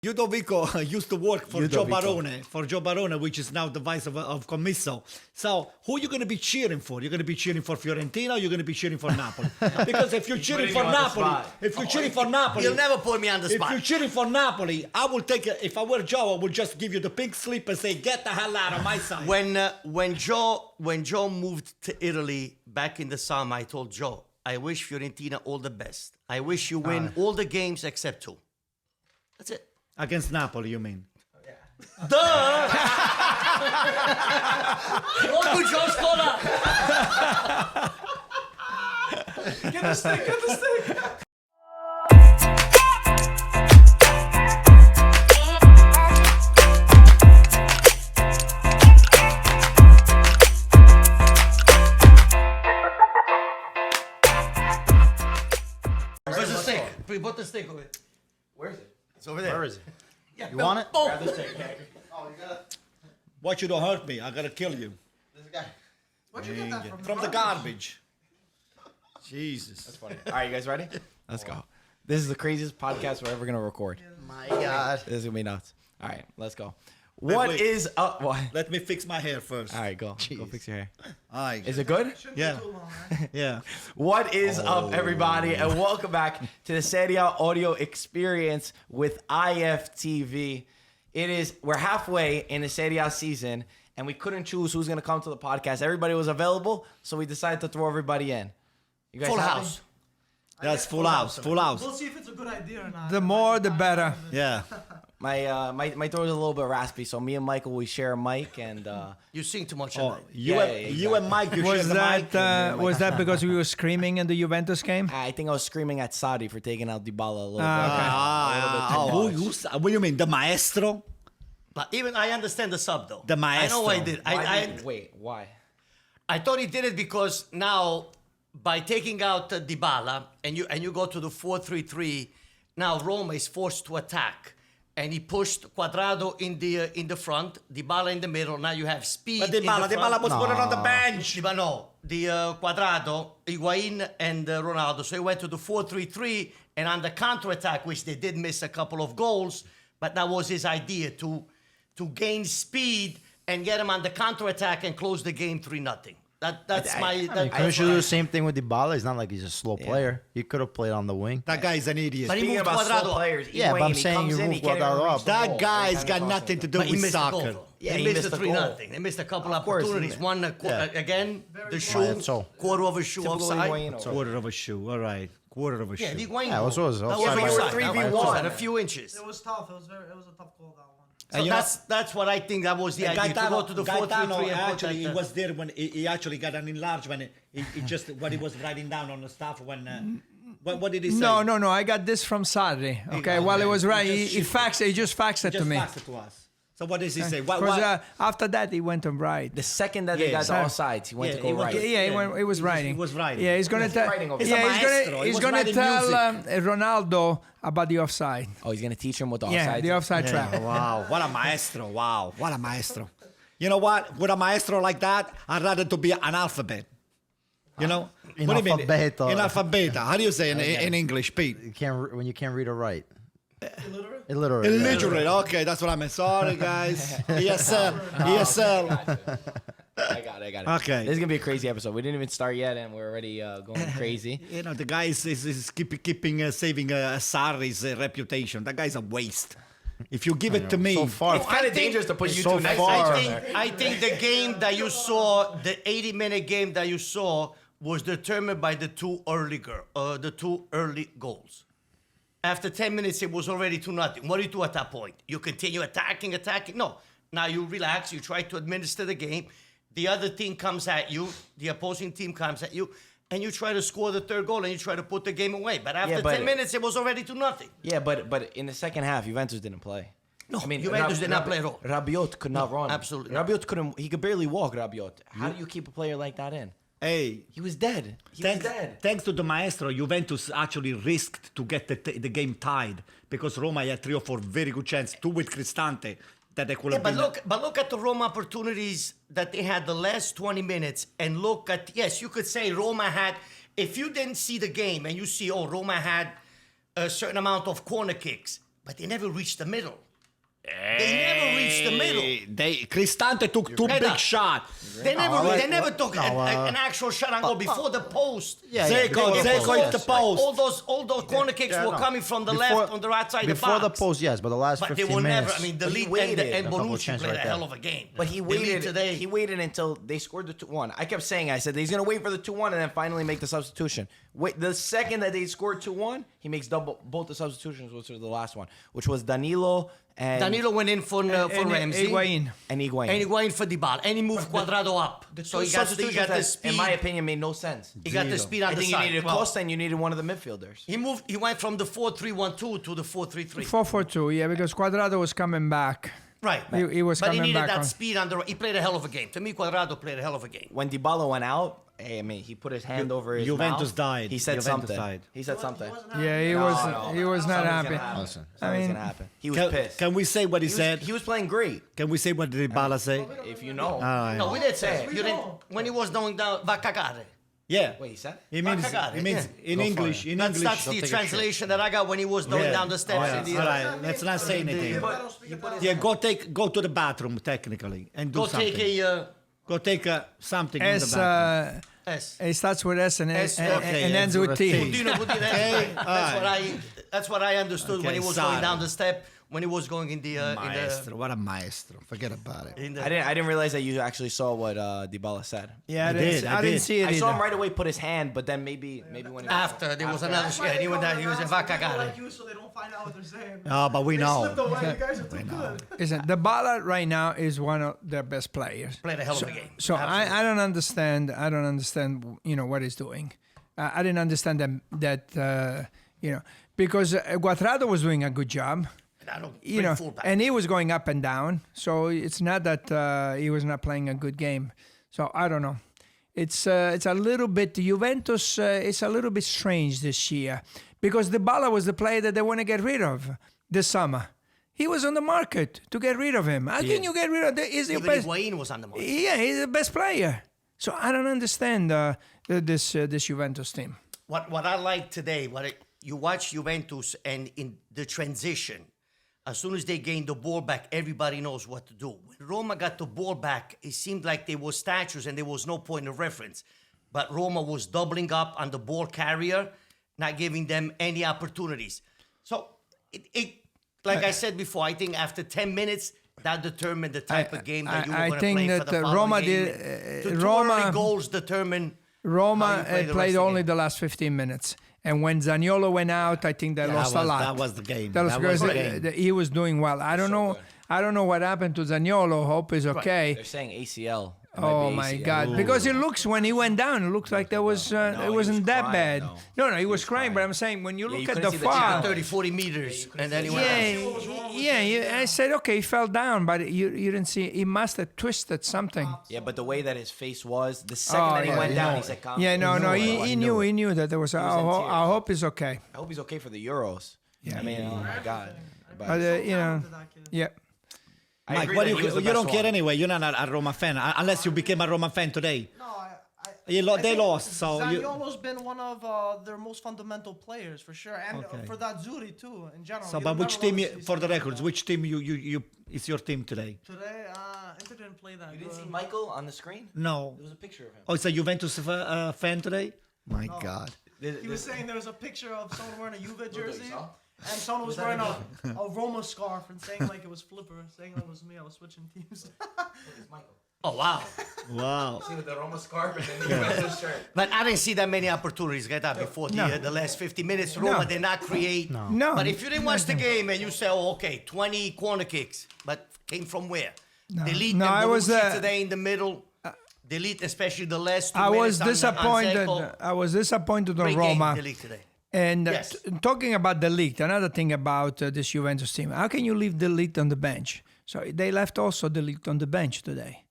Ludovico used to work for Joe Barone, which is now the vice of Commisso. So who are you going to be cheering for? You're going to be cheering for Fiorentina or you're going to be cheering for Napoli? Because if you're cheering for Napoli, you'll never put me on the spot. If you're cheering for Napoli, I will take it. If I were Joe, I would just give you the pink slip and say, get the hell out of my side. When Joe moved to Italy back in the summer, I told Joe, I wish Fiorentina all the best. I wish you win all the games except 2. That's it. Against Napoli, you mean? Duh! Look, Joe Scola! Get the stick. Where's the stick? Put the stick over. Where is it? It's over there. Where is it? Yeah, You want it? Grab the stick. Oh, you got it. Watch you don't hurt me. I gotta kill you. This guy. Where'd you get that From the garbage. Jesus. That's funny. All right, you guys ready? Let's go. This is the craziest podcast we're ever gonna record. My God. This is gonna be nuts. All right, let's go. Wait, What wait. is up? What? Let me fix my hair first. All right, go. Go fix your hair. All right. Is it good? Yeah. Yeah. What is up, everybody, and welcome back to the Serie A audio experience with IFTV. We're halfway in the Serie A season, and we couldn't choose who's gonna come to the podcast. Everybody was available, so we decided to throw everybody in. You guys Full happy? house. That's full house. Full house. We'll see if it's a good idea or not. The more, the better. Yeah. My throat is a little bit raspy, so me and Michael we share a mic, and You sing too much. Oh, tonight. you and Mike, you share Was the mic. that because we were screaming in the Juventus game? I think I was screaming at Sadi for taking out Dybala a little bit. What do you mean? The maestro? But even I understand the sub though. The I know why he maestro. did. Wait, why? I thought he did it because now by taking out Dybala and you go to the 4-3-3, now Roma is forced to attack. And he pushed Quadrado in the front, Dybala in the middle. Now you have speed. But in the front. Dybala was put it on the bench. But no, the Quadrado, Higuain, and Ronaldo. So he went to the 4-3-3, and on the counter-attack, which they did miss a couple of goals, but that was his idea, to gain speed and get him on the counter-attack and close the game 3-0. That's my... Couldn't you do the same thing with Dybala? He's not like he's a slow player. He could have played on the wing. That guy's an idiot. But he Speaking moved about slow Quadrado. players, Yeah, but I'm Higuain, he saying comes you in, move he can't even Quadrado reach up. the That goal. guy's Every got time he nothing to do But he with missed the goal, soccer. though. Yeah, he he missed missed the the 3-0. They missed a couple of course, opportunities. he One, Yeah. again, the shoe, Right, so- quarter of a shoe Typical offside. Higuain. Quarter of a shoe. All right. Quarter of a Yeah, shoe. Higuain. Yeah, it was that offside. was Yeah, but you were offside. 3v1. Offside, a few inches. It was tough. It was a tough call, that one. So And you know- that's what I think that was the idea, to go to the 4-3-3 and put actually, he that, was there when he actually got an enlargement. He just what he was writing down on the stuff when. What did he say? No. I got this from Sarri. Okay, while it was right, he just faxed it Just to me. faxed it to us. So what does he say? Why? Because after that, he went on right. The second that they got the sorry. offsides, he went Yeah, to go he went right. to- Yeah, he was writing. He was writing. Yeah, he's gonna He's tell. writing over He's a Yeah, maestro. He he's was gonna writing tell music. Ronaldo about the offside. Oh, he's gonna teach him what the offside. Yeah, the offside trap. Wow, what a maestro! Wow, what a maestro! You know what? With a maestro like that, I'd rather to be an alphabet. You know? What do you mean? Analfabeto. Analfabeta. How do you say in English, Pete? When you can't read or write. Illiterate? Illiterate. Illiterate. Okay, that's what I meant. Sorry, guys. ESL. ESL. I got it. Okay. This is gonna be a crazy episode. We didn't even start yet, and we're already going crazy. You know, the guy is keeping saving Sarri's reputation. That guy's a waste. If you give it to me, So far. It's kind of dangerous to put you so two next to far. each other. I think the game that you saw, the 80-minute game that you saw, was determined by the two early goals. After 10 minutes, it was already 2-0. What do you do at that point? You continue attacking? No. Now you relax. You try to administer the game. The other team comes at you. The opposing team comes at you. And you try to score the third goal and you try to put the game away. But after 10 minutes, it was already 2-0. Yeah, but in the second half, Juventus didn't play. No, Juventus did not play at all. Rabiot could not run. absolutely Rabiot couldn't. He could barely walk. Rabiot. How do you keep a player like that in? hey, He was dead. He was dead. thanks to the maestro, Juventus actually risked to get the game tied because Roma had 3 or 4 very good chances, 2 with Cristante, that they could have been. But look at the Roma opportunities that they had the last 20 minutes, and look at, yes, you could say Roma had, if you didn't see the game and you see, Roma had a certain amount of corner kicks, but they never reached the middle. They never reached the middle. Cristante took two Head big up. shots. They never took an actual shot and goal before the post. Zeko hit the post. All those corner kicks were coming from the left on the right side of the box. Before the post, yes, but the last But 15 they were minutes. never. I mean, the But he lead waited and a couple Bonucci chances played right a there. hell of a game. But he The lead waited. today. He waited until they scored the 2-1. I kept saying, I said he's gonna wait for the 2-1 and then finally make the substitution. Wait, the second that they scored 2-1, he makes both the substitutions, which was the last one, which was Danilo and Danilo went in for Ramsey. Higuain. and Higuain. And Higuain for Dybala. And he moved Cuadrado up. So he got the that, speed. in my opinion, made no sense. He got the speed on I the think side. you needed Well, Costa and you needed one of the midfielders. He went from the 4-3-1-2 to the 4-3-3. 4-4-2, yeah, because Cuadrado was coming back. Right. He was but he coming needed back that on. speed on the right. He played a hell of a game. To me, Cuadrado played a hell of a game. When Dybala went out, I mean, he put his hand over his Juventus mouth. died. He said Juventus something. died. He said something. Yeah, he was not happy. Listen. Something's mean, gonna happen. He was Can, pissed. can we say what he said? He was playing great. Can we say what did Dybala say? If you know. No, we did say it. You didn't, when he was going down, va cagare. Yeah. Wait, he said? He means, Cagare, he means yeah. in Go for English. it. In That's English. the translation that I got when he was going Yeah. down the steps. Yeah. in the, All right, let's not say anything. Yeah, go to the bathroom technically and do Go something. take a Go take something in the S, bathroom. S. it starts with S and, S, and okay, ends ends with with T. a T. Budino, Budino, that's what I understood when Okay, he was going sorry. down the step, when he was going in the Maestro, what a maestro. Forget about it. in the I didn't realize that you actually saw what Dybala said. Yeah, I did, I I didn't did. see it I saw him either. right away put his hand, but then maybe when he after there was another shit. He went down. He was in va cagare. Like you, so they don't find out what they're saying. Oh, but we They slipped know. away. You guys are too good. Listen, the Bala right now is one of their best players. Played a hell of a game. So Absolutely. I don't understand. I don't understand. What he's doing. I didn't understand that. Because Cuadrado was doing a good job. I don't fullback. And he was going up and down. So it's not that he was not playing a good game. So I don't know. It's a little bit Juventus. It's a little bit strange this year because Dybala was the player that they want to get rid of this summer. He was on the market to get rid of him. How can you get rid of? He's your Even best. Higuain was on the market. Yeah, he's the best player. So I don't understand this Juventus team. What I like today, you watch Juventus and in the transition, as soon as they gain the ball back, everybody knows what to do. When Roma got the ball back, it seemed like they were statues and there was no point of reference. But Roma was doubling up on the ball carrier, not giving them any opportunities. So, like I said before, I think after 10 minutes, that determined the type of game that you were I going to think play that for the following Roma game. did. Two Roma early goals determine Roma how you play the played rest of the only game. the last 15 minutes. And when Zaniolo went out, I think they lost a lot. That was the game. That was That was because the game. he was doing well. I don't know. I don't know what happened to Zaniolo. Hope is okay. they're saying ACL. It might Oh be my ACL. God! Because it looks when he went down, it looked like there was it he wasn't was that crying, bad. though. No, he was crying. But I'm saying when you you look at couldn't the see the fall, 30, 40 meters. And then he went out. I said okay, he fell down, but you didn't see. He must have twisted something. Yeah, but the way that his face was, the second that he yeah, went you down, know he said, "Calm Yeah, down." no, I he knew it. knew that there was. was in tears. I hope he's okay. I hope he's okay for the Euros. I mean, oh my God. But But To that kid. yeah. I Mike, agree what that do he was the you best don't care one. anyway. You're not a Roma fan unless you became a Roma fan today. No, They think lost, so you. Zaniolo's been one of their most fundamental players for sure, and Okay. for that Zuri too in general. So, You but don't which never team? wanna see For the something like records, that. which team you is your team today? Today, Inter didn't play that You didn't good. see Michael on the screen? No. There was a picture of him. Oh, it's a Juventus fan today. My God. He was saying there was a picture of someone wearing a Juve jersey, saw? and someone was wearing a Roma scarf and saying like it was Flipper, saying that was me. I was switching teams. It's Michael. Oh, wow. Wow. See with the Roma scarf and then the Juventus shirt. But I didn't see that many opportunities get that before the last 50 minutes. Roma did not create. No. But if you didn't watch the game and you say, oh, okay, 20 corner kicks, but came from where? Delete No, and I was, Bonucci today in the middle. Delete especially the last 2 I minutes. was on disappointed. Dzeko. I was disappointed on Great game, Roma. Delete today. And Yes. talking about the league, another thing about this Juventus team, how can you leave the league on the bench? So they left also the league on the bench today.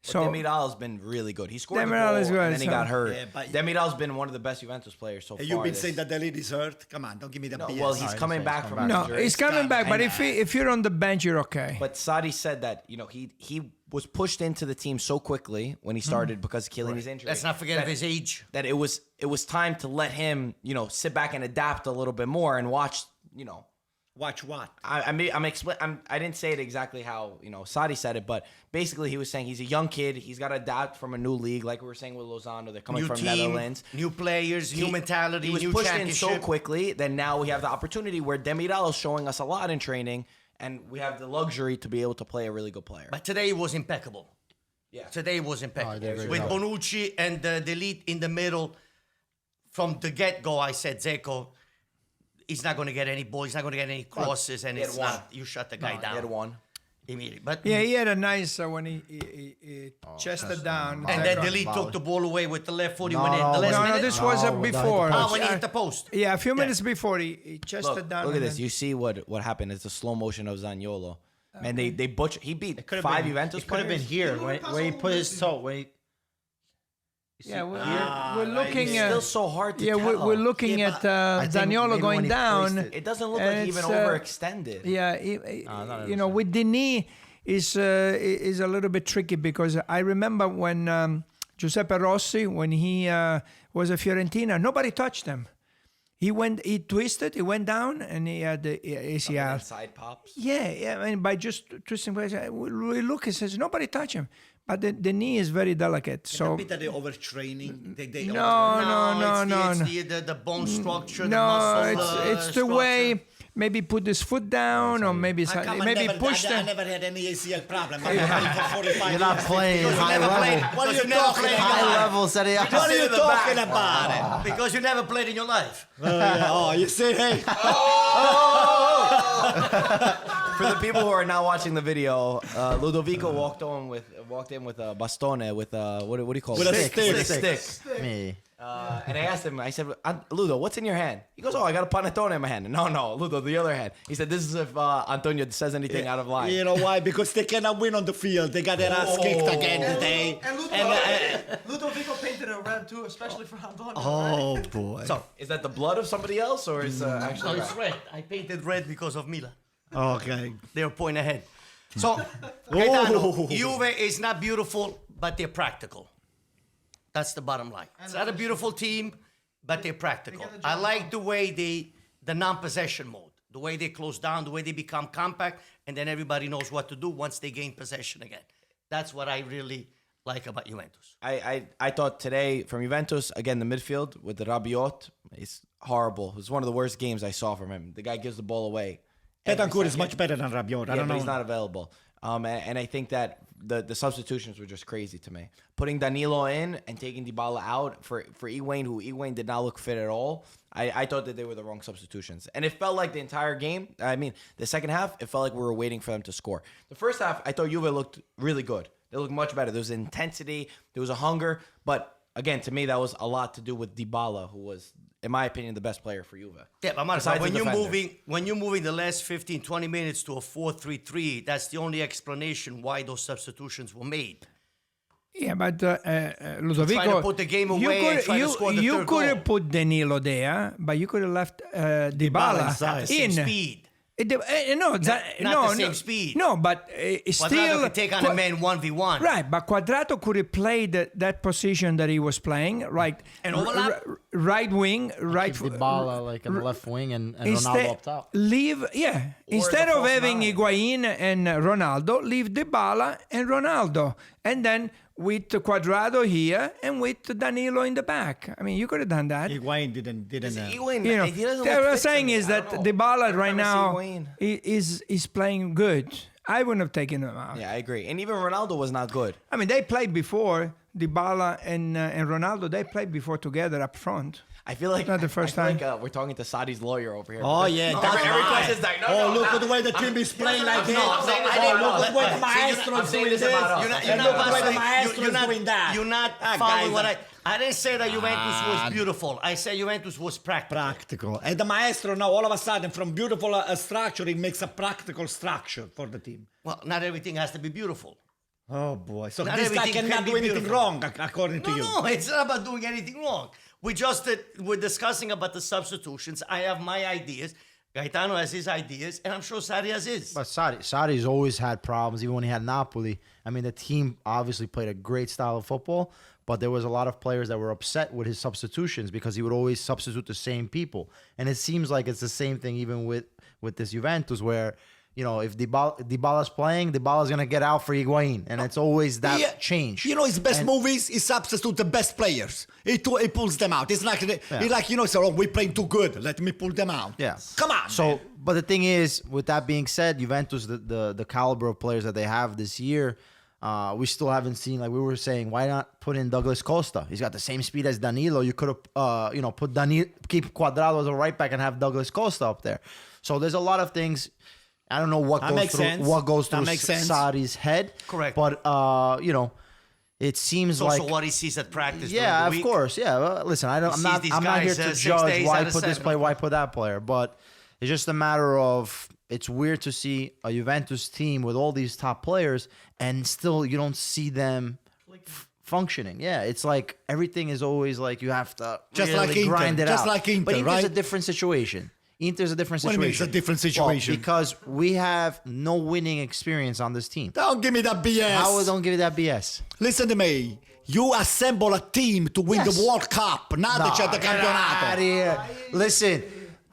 So Demiral's been really good. He scored the Demiral goal is good, and then he so- got hurt. Yeah, but- Demiral's been one of the best Juventus players so far. You've been this- saying that the lead is hurt. Come on, don't give me the No, BS. well, he's I coming didn't say back he's from coming no, injury. he's coming back. But if you're on the bench, you're okay. But Sadi said that he was pushed into the team so quickly when he started because of Chiellini's injury. Let's not forget that, of his age. that it was time to let him sit back and adapt a little bit more and watch Watch what? I didn't say it exactly how Sadi said it, but basically he was saying he's a young kid. He's got to adapt from a new league, like we were saying with Lozano. They're coming New from team, Netherlands. new players, new mentality, He was new pushed in championship. so quickly that now we have the opportunity where Demiral is showing us a lot in training, and we have the luxury to be able to play a really good player. But today it was impeccable. Yeah. Today it was impeccable. did a great With job. Bonucci and the elite in the middle, from the get-go, I said, Zeko, he's not going to get any balls, he's not going to get any crosses, and He had it's one. not, you shut the guy He down had one. immediately. But Yeah, he had a nice when he chested down. and then Zeko. the elite took the ball away with the left foot. He No, went in. no, The last No, minute. this was No, before. When he hit the post. Yeah, a few minutes before he chested Look, down. look at and this. then- You see what happened? It's the slow motion of Zaniolo. Man, they butchered. He beat Could've 5 been- Juventus It could have been players. here where he put his toe. When he, Yeah, we're looking It's at. still so hard to Yeah, tell. we're looking Yeah, at I think Zaniolo maybe when going he down. placed It doesn't look And like he even it's, overextended. Yeah, not you know, with Denis is a little bit tricky because I remember when Giuseppe Rossi, when he was at Fiorentina, nobody touched him. He twisted, he went down, and he had the ACL. Side pops. Yeah, I mean, by just twisting, we look, he says nobody touch him, but the knee is very delicate. A So bit of the overtraining. They no. It's the bone structure, the no, muscle it's the structure. way. Maybe put his foot down, or maybe push I them. never had any ACL problem. I've been playing for 45 you're not years. playing Because you high never played. level. What are because you never talking played in about? your High life. level, Serie A. What are you in the talking back. about? Because you never played in your life. Oh, you see, hey. For the people who are now watching the video, Ludovico walked in with a bastone, with a what do you call With it? a stick. Stick. Me. And I asked him, I said, Ludo, what's in your hand? He goes, oh, I got a panettone in my hand. No, Ludo, the other hand. He said, this is if Antonio says anything out of line. You know why? Because they cannot win on the field. They got their ass kicked again today. And Ludovico painted it red too, especially for Antonio. Oh, boy. So, Is that the blood of somebody else, or is no, actually it's red. I painted red because of Milan. Okay. They're a point ahead. So, Gaetano, Juve is not beautiful, but they're practical. That's the bottom line. It's not a beautiful team, but they're practical. They get the I job like the way the non-possession mode, the way they close down, the way they become compact, and then everybody knows what to do once they gain possession again. That's what I really like about Juventus. I thought today from Juventus, again, the midfield with the Rabiot is horrible. It was one of the worst games I saw from him. The guy gives the ball away. Betancourt is much better than Rabiot. I Yeah, don't but know. he's not available. And I think that the substitutions were just crazy to me. Putting Danilo in and taking Dybala out for Higuain, who Higuain did not look fit at all. I thought that they were the wrong substitutions. And it felt like the entire game, I mean, the second half, it felt like we were waiting for them to score. The first half, I thought Juve looked really good. They looked much better. There was intensity. There was a hunger. But again, to me, that was a lot to do with Dybala, who was, in my opinion, the best player for Juve. Yeah, but Marco, Besides when the you're defender. moving the last 15, 20 minutes to a 4-3-3, that's the only explanation why those substitutions were made. Yeah, but Ludovico, Trying to put the game away and try to score the you third could have goal. put Danilo there, but you could have left Dybala inside. Same in. speed. No, Not the same speed. No, but Quadrado still could take on a man 1v1. Right, but Quadrato could have played that position that he was playing, right? And overlap? Right wing, right. Dybala like on the left wing and Ronaldo Instead, up top. instead the of false having nine. Higuain and Ronaldo, leave Dybala and Ronaldo, and then with Quadrado here and with Danilo in the back. I mean, you could have done that. Higuain didn't. Higuain, You know, he doesn't what look I'm fit to saying me. is I that don't know. Dybala Every right time I now see Higuain- is playing good. I wouldn't have taken him out. Yeah, I agree. And even Ronaldo was not good. I mean, they played before. Dybala and Ronaldo, they played before together up front. I feel like Not the first I feel time. Like, we're talking to Sadi's lawyer over here. Oh, Because yeah, every, that's every right. question's like, no, Oh, no, look no. at the way the team is playing like this. I'm saying this Oh, about look us. at the way the I'm maestro's saying doing this this. about us. You're not, And you're look not at the way the following- maestro's you're not- doing that. You're not Ah, following guys, what I didn't say that Juventus was beautiful. I said Juventus was practical. Practical. And the maestro now, all of a sudden, from beautiful structure, he makes a practical structure for the team. Well, not everything has to be beautiful. Oh, boy. So Not this guy everything cannot can do be anything beautiful. wrong, according to you. No, it's not about doing anything wrong. We're discussing about the substitutions. I have my ideas. Gaetano has his ideas, and I'm sure Sari has his. But Sadi's always had problems, even when he had Napoli. I mean, the team obviously played a great style of football, but there was a lot of players that were upset with his substitutions because he would always substitute the same people. And it seems like it's the same thing even with with this Juventus where, you know, if Dybala's playing, Dybala's going to get out for Higuain. And it's always that change. You know, his best movies, he substitutes the best players. He pulls them out. It's like, he like, you know, so, oh, we're playing too good. Let me pull them out. Yeah. Come on. So, man. but the thing is, with that being said, Juventus, the caliber of players that they have this year, we still haven't seen, like we were saying, why not put in Douglas Costa? He's got the same speed as Danilo. You could have, you know, keep Cuadrado as a right back and have Douglas Costa up there. So there's a lot of things. I don't know what goes through Sarri's head. Correct. But, you know, it seems It's like also what he sees at practice. yeah, during of the week. course. Yeah. Well, listen, I'm sees not these here guys, to 6 judge days why out of put this 7. player, why put that player. But it's just a matter of it's weird to see a Juventus team with all these top players and still you don't see them functioning. Yeah, it's like everything is always like you have to Just really like Inter, grind it just out. like Inter, but Inter's right? a different situation. Inter's a different What do situation. you mean it's a different situation? Well, because we have no winning experience on this team. Don't give me that BS. How don't give you that BS? Listen to me. You assemble a team to win Yes. the World Cup, not the Get outta campionato. here. Listen,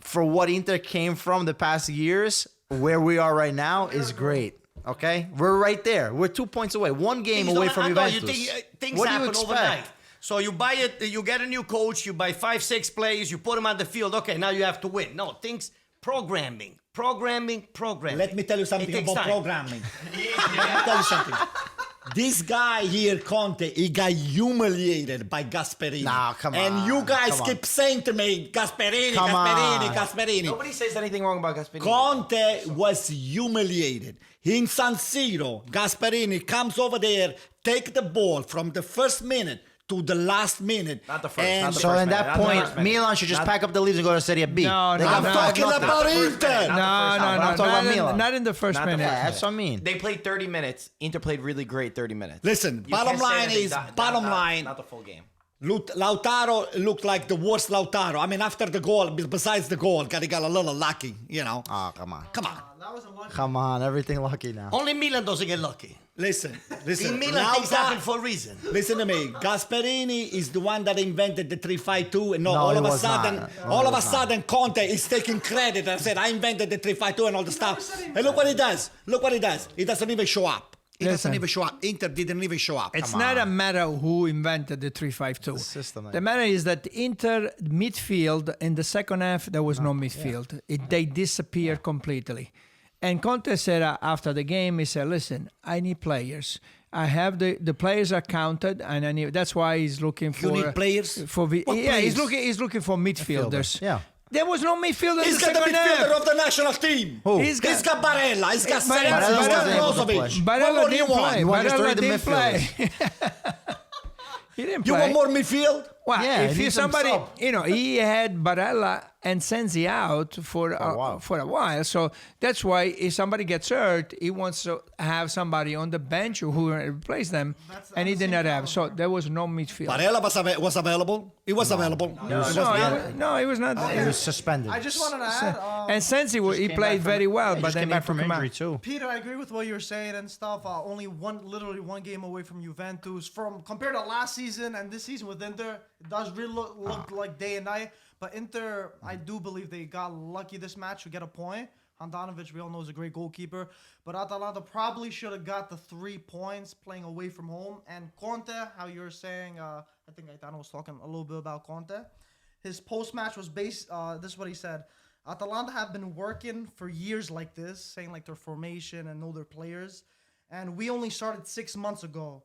for what Inter came from the past years, where we are right now is great. Okay, we're right there. We're 2 points away, one game Things away don't- from I know, Juventus. you think, things What do you happen expect? overnight. So you buy it, you get a new coach, you buy 5-6 players, you put them on the field. Okay, now you have to win. No, things programming. Let me tell you something It takes about time. programming. Let me tell you something. This guy here, Conte, he got humiliated by Gasperini. Nah, come And on, you guys come on. keep saying to me, Gasperini, Come Gasperini, on. Gasperini. Nobody says anything wrong about Gasperini. Conte was humiliated. In San Siro, Gasperini comes over there, take the ball from the first minute to the last minute. Not the first, and not the So first at that minute, not the point, first minute. Milan should just Not- pack up the leaves and go to Serie B. No, They no, got no. I'm five talking nothing. about first Inter. minute, not the No, first no, half. no, I'm talking about Milan. not in the first Not the minute. first Yeah, that's what I mean. They played 30 minutes. Inter played really great 30 minutes. Listen, You bottom can't say line that they is, not- bottom not- line, Not the full game. Lautaro looked like the worst Lautaro. I mean, after the goal, besides the goal, he got a little lucky, you know. Oh, come on. Come on. That was a lucky. Come on, everything lucky now. Only Milan doesn't get lucky. Listen. In Milan, things happen for a reason. Listen to me. Gasperini is the one that invented the 3-5-2, and No, all he of a was sudden, not. No, all he of a was not. sudden, Conte is taking credit and said, "I invented the 3-5-2 and all the stuff." And look what he does. Look what he does. He doesn't even show up. He doesn't Listen. even show up. Inter didn't even show up. It's not a matter of who invented the 3-5-2. system, The matter is that Inter midfield in the second half there was no midfield. They disappeared completely. And Conte said after the game, he said, "Listen, I need players. I have the players are counted, and I need. That's why he's looking for. need players? For What he's players? He's looking for midfielders. Yeah. There was no midfielder in He's the got the second midfielder half. of the national team. Who? He's He's got Barella. He's got Sensi. Barella He's got wasn't able to play. Brozovic. What Barella more do you didn't want? play. You want just Barella three didn't play. He didn't You play. want more midfield? Well, Yeah, if he you needs some somebody, sub. you know, he had Barella and Sensi out for a while. So that's why if somebody gets hurt, he wants to have somebody on the bench who will replace them, and he did not have. So there was no midfield. Barella was available. He was available. No, he was not. He was suspended. I just wanted to add. And Sensi, he came played back from- very well, He but just then came they back from took him injury out. too. Peter, I agree with what you're saying and stuff. Only literally one game away from Juventus. From compared to last season and this season with Inter, it does really look like day and night. But Inter, I do believe they got lucky this match to get a point. Handanovic, we all know, is a great goalkeeper. But Atalanta probably should have got the 3 points playing away from home. And Conte, how you're saying, I think Aitano was talking a little bit about Conte. His post-match was based, this is what he said. Atalanta have been working for years like this, saying like their formation and know their players. And we only started 6 months ago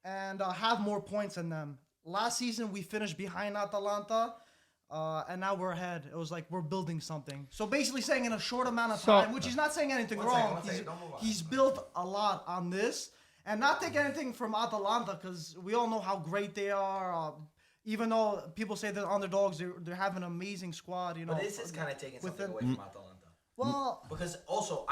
and have more points than them. Last season, we finished behind Atalanta, and now we're ahead. It was like we're building something. So basically saying in a short amount of time, which he's not saying anything wrong, he's built a lot on this. And not take anything from Atalanta, because we all know how great they are. Even though people say they're underdogs, they have an amazing squad, you know. But this is kind of taking something away from Atalanta. Well, Because also,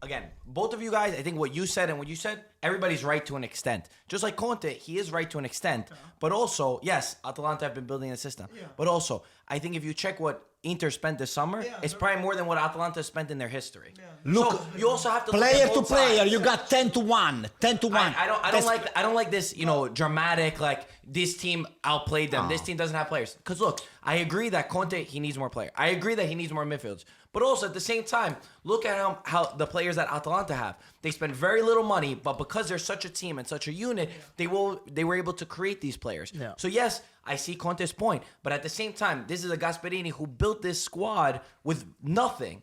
again, both of you guys, I think what you said and what you said, everybody's right to an extent. Just like Conte, he is right to an extent. But also, yes, Atalanta have been building a system. Yeah. But also, I think if you check what Inter spent this summer, it's probably more than what Atalanta spent in their history. Look, so you also have to player look at to both player, sides. you got 10-1. 10-1. I don't like this, dramatic, like this team outplayed them. This team doesn't have players. Because look, I agree that Conte, he needs more players. I agree that he needs more midfields. But also at the same time, look at how the players that Atalanta have. They spend very little money, but because they're such a team and such a unit, they were able to create these players. Yeah. So yes, I see Conte's point, but at the same time, this is a Gasperini who built this squad with nothing.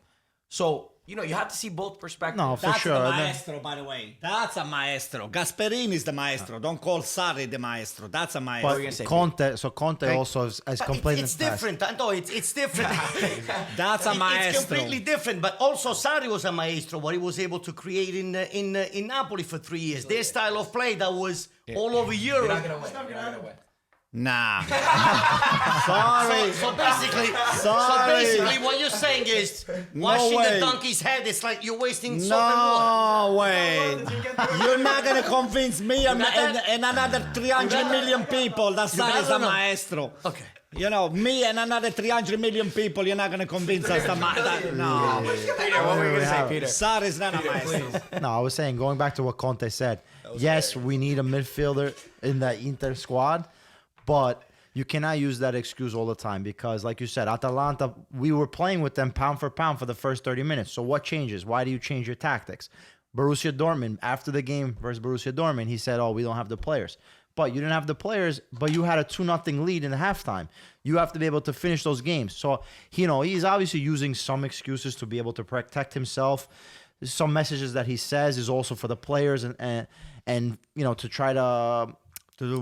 So, you have to see both perspectives. No, for That's sure. the And then- maestro, by the way. That's a maestro. Gasperini is the maestro. Don't call Sarri the maestro. That's a maestro. you gonna say, But Conte also has But complained it's in the past. different. No, it's different. That's a It's maestro. completely different. But also, Sarri was a maestro. What he was able to create in Napoli for 3 years. Their style of play that was all over Europe. You're not gonna win. You're not gonna win. Nah. Sorry. So basically, what you're saying is washing way. the donkey's head. It's like you're wasting soap and water. No way. You're not going to convince me and another 300 million people that Sarri is a maestro. Okay. Me and another 300 million people, you're not going to convince us that no. Peter, what were you gonna say, Peter? Sarri is not a maestro. No, I was saying, going back to what Conte said, yes, we need a midfielder in the Inter squad, but you cannot use that excuse all the time because, like you said, Atalanta, we were playing with them pound for pound for the first 30 minutes. So what changes? Why do you change your tactics? Borussia Dortmund, after the game versus Borussia Dortmund, he said, we don't have the players. But you didn't have the players, but you had a 2-0 lead in the halftime. You have to be able to finish those games. So, he's obviously using some excuses to be able to protect himself. Some messages that he says is also for the players and to try to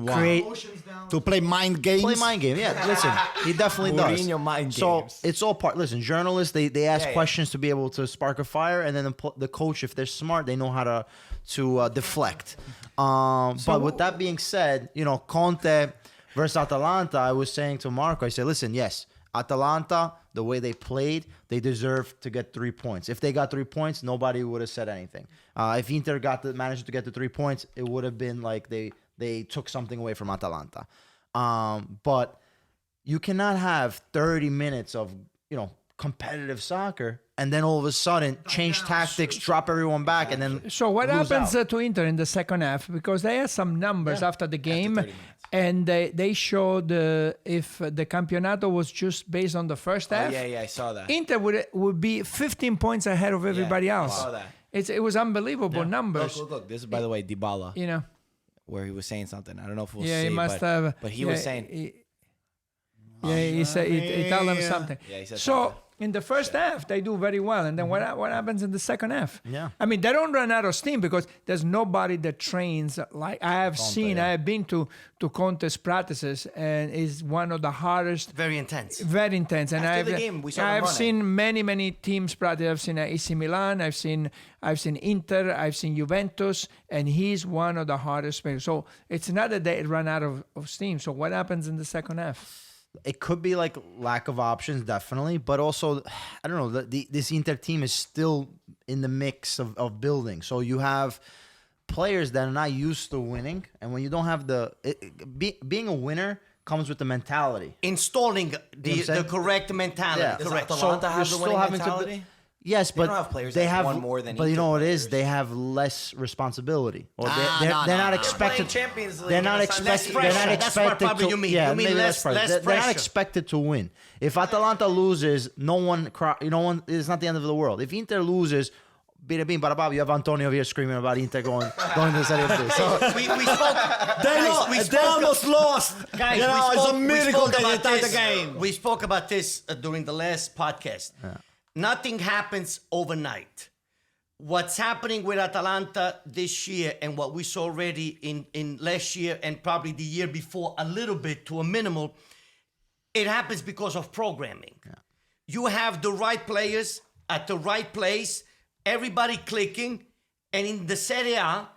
create, Emotions down. To play mind games. play mind game. Yeah, listen, he definitely does. Mourinho mind So games. it's all part. Listen, journalists they ask Yeah. questions to be able to spark a fire, and then the coach, if they're smart, they know how to deflect. But with that being said, Conte versus Atalanta, I was saying to Marco, I said, listen, yes, Atalanta, the way they played, they deserve to get 3 points. If they got 3 points, nobody would have said anything. If Inter managed to get the 3 points, it would have been like they took something away from Atalanta. But you cannot have 30 minutes of, competitive soccer and then all of a sudden change tactics, drop everyone back, and then So what lose happens out. to Inter in the second half? Because they had some numbers after the game, and they showed if the Campionato was just based on the first half, Yeah, I saw that. Inter would be 15 points ahead of everybody I else. saw that. It was unbelievable numbers. Look. This is, by the way, Dybala, Where he was saying something. I don't know if we'll yeah, see, he must have. but he was saying. He said he told them something. Yeah, he said so something. in the first half they do very well, and then what happens in the second half? Yeah. I mean they don't run out of steam because there's nobody that trains like I have seen. I have been to Conte's practices, and is one of the hardest. Very intense. Very intense, and After the game, we saw them I've running. seen many teams practice. I've seen AC Milan, I've seen Inter, I've seen Juventus, and he's one of the hardest players. So it's not that they run out of steam. So what happens in the second half? It could be like lack of options, definitely, but also, I don't know, this Inter team is still in the mix of building. So you have players that are not used to winning, and when you don't have being a winner comes with the mentality. Installing what I'm the saying? correct mentality. Yeah. Does Correct. Atalanta have you're the winning mentality? Yes, They but don't have players they that have won more than But you Inter know what it players. is? They have less responsibility, or they're no, not no. expected. Playing Champions League They're not and it's expected. not They're pressure. not That's what expected probably to. you mean. Yeah, You mean maybe less that's pressure. They're not expected to win. If Atalanta loses, no one. It's not the end of the world. If Inter loses, bada bing, bada bop, you have Antonio here screaming about Inter going to the Serie B. So we spoke. They almost lost. Guys, it's a miracle spoke they about tied the this. game. We spoke about this during the last podcast. Nothing happens overnight. What's happening with Atalanta this year and what we saw already in last year and probably the year before a little bit to a minimal, it happens because of programming. You have the right players at the right place, everybody clicking, and in the Serie A,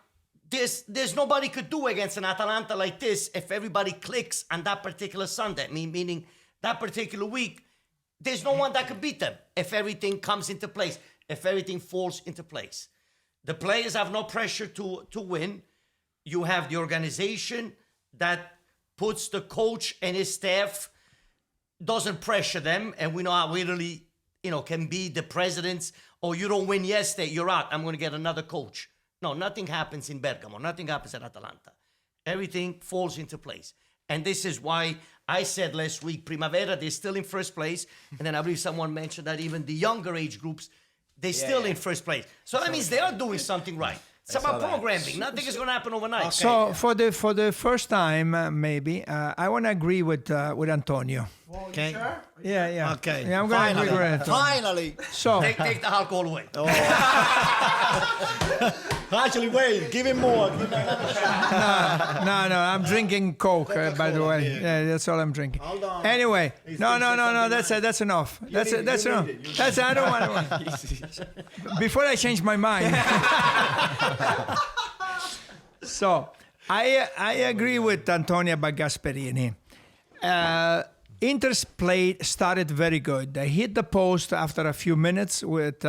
there's nobody could do against an Atalanta like this if everybody clicks on that particular Sunday, meaning that particular week. There's no one that could beat them if everything comes into place, if everything falls into place. The players have no pressure to win. You have the organization that puts the coach and his staff, doesn't pressure them, and we know how Italy, can be the presidents. Oh, you don't win yesterday, you're out. I'm going to get another coach. No, nothing happens in Bergamo. Nothing happens at Atalanta. Everything falls into place. And this is why I said last week, Primavera, they're still in first place. And then I believe someone mentioned that even the younger age groups, they're still in first place. So that means they are doing something right. It's about programming. Nothing is going to happen overnight. So for the first time, maybe I want to agree with Antonio. Well, Okay. you sure? Yeah. Okay. Yeah, I'm going to agree with Antonio. Finally. So Take the alcohol away. Actually, wait. Give him more. Give him another shot. no, I'm drinking Coke. By the way, yeah, that's all I'm drinking. Hold on. Anyway, He's no. gonna say something That's nice. that's enough. That's need it, that's you enough. need it, you That's I don't want. Before I change my mind. So I agree with Antonio about Gasperini. Inter's play started very good. They hit the post after a few minutes with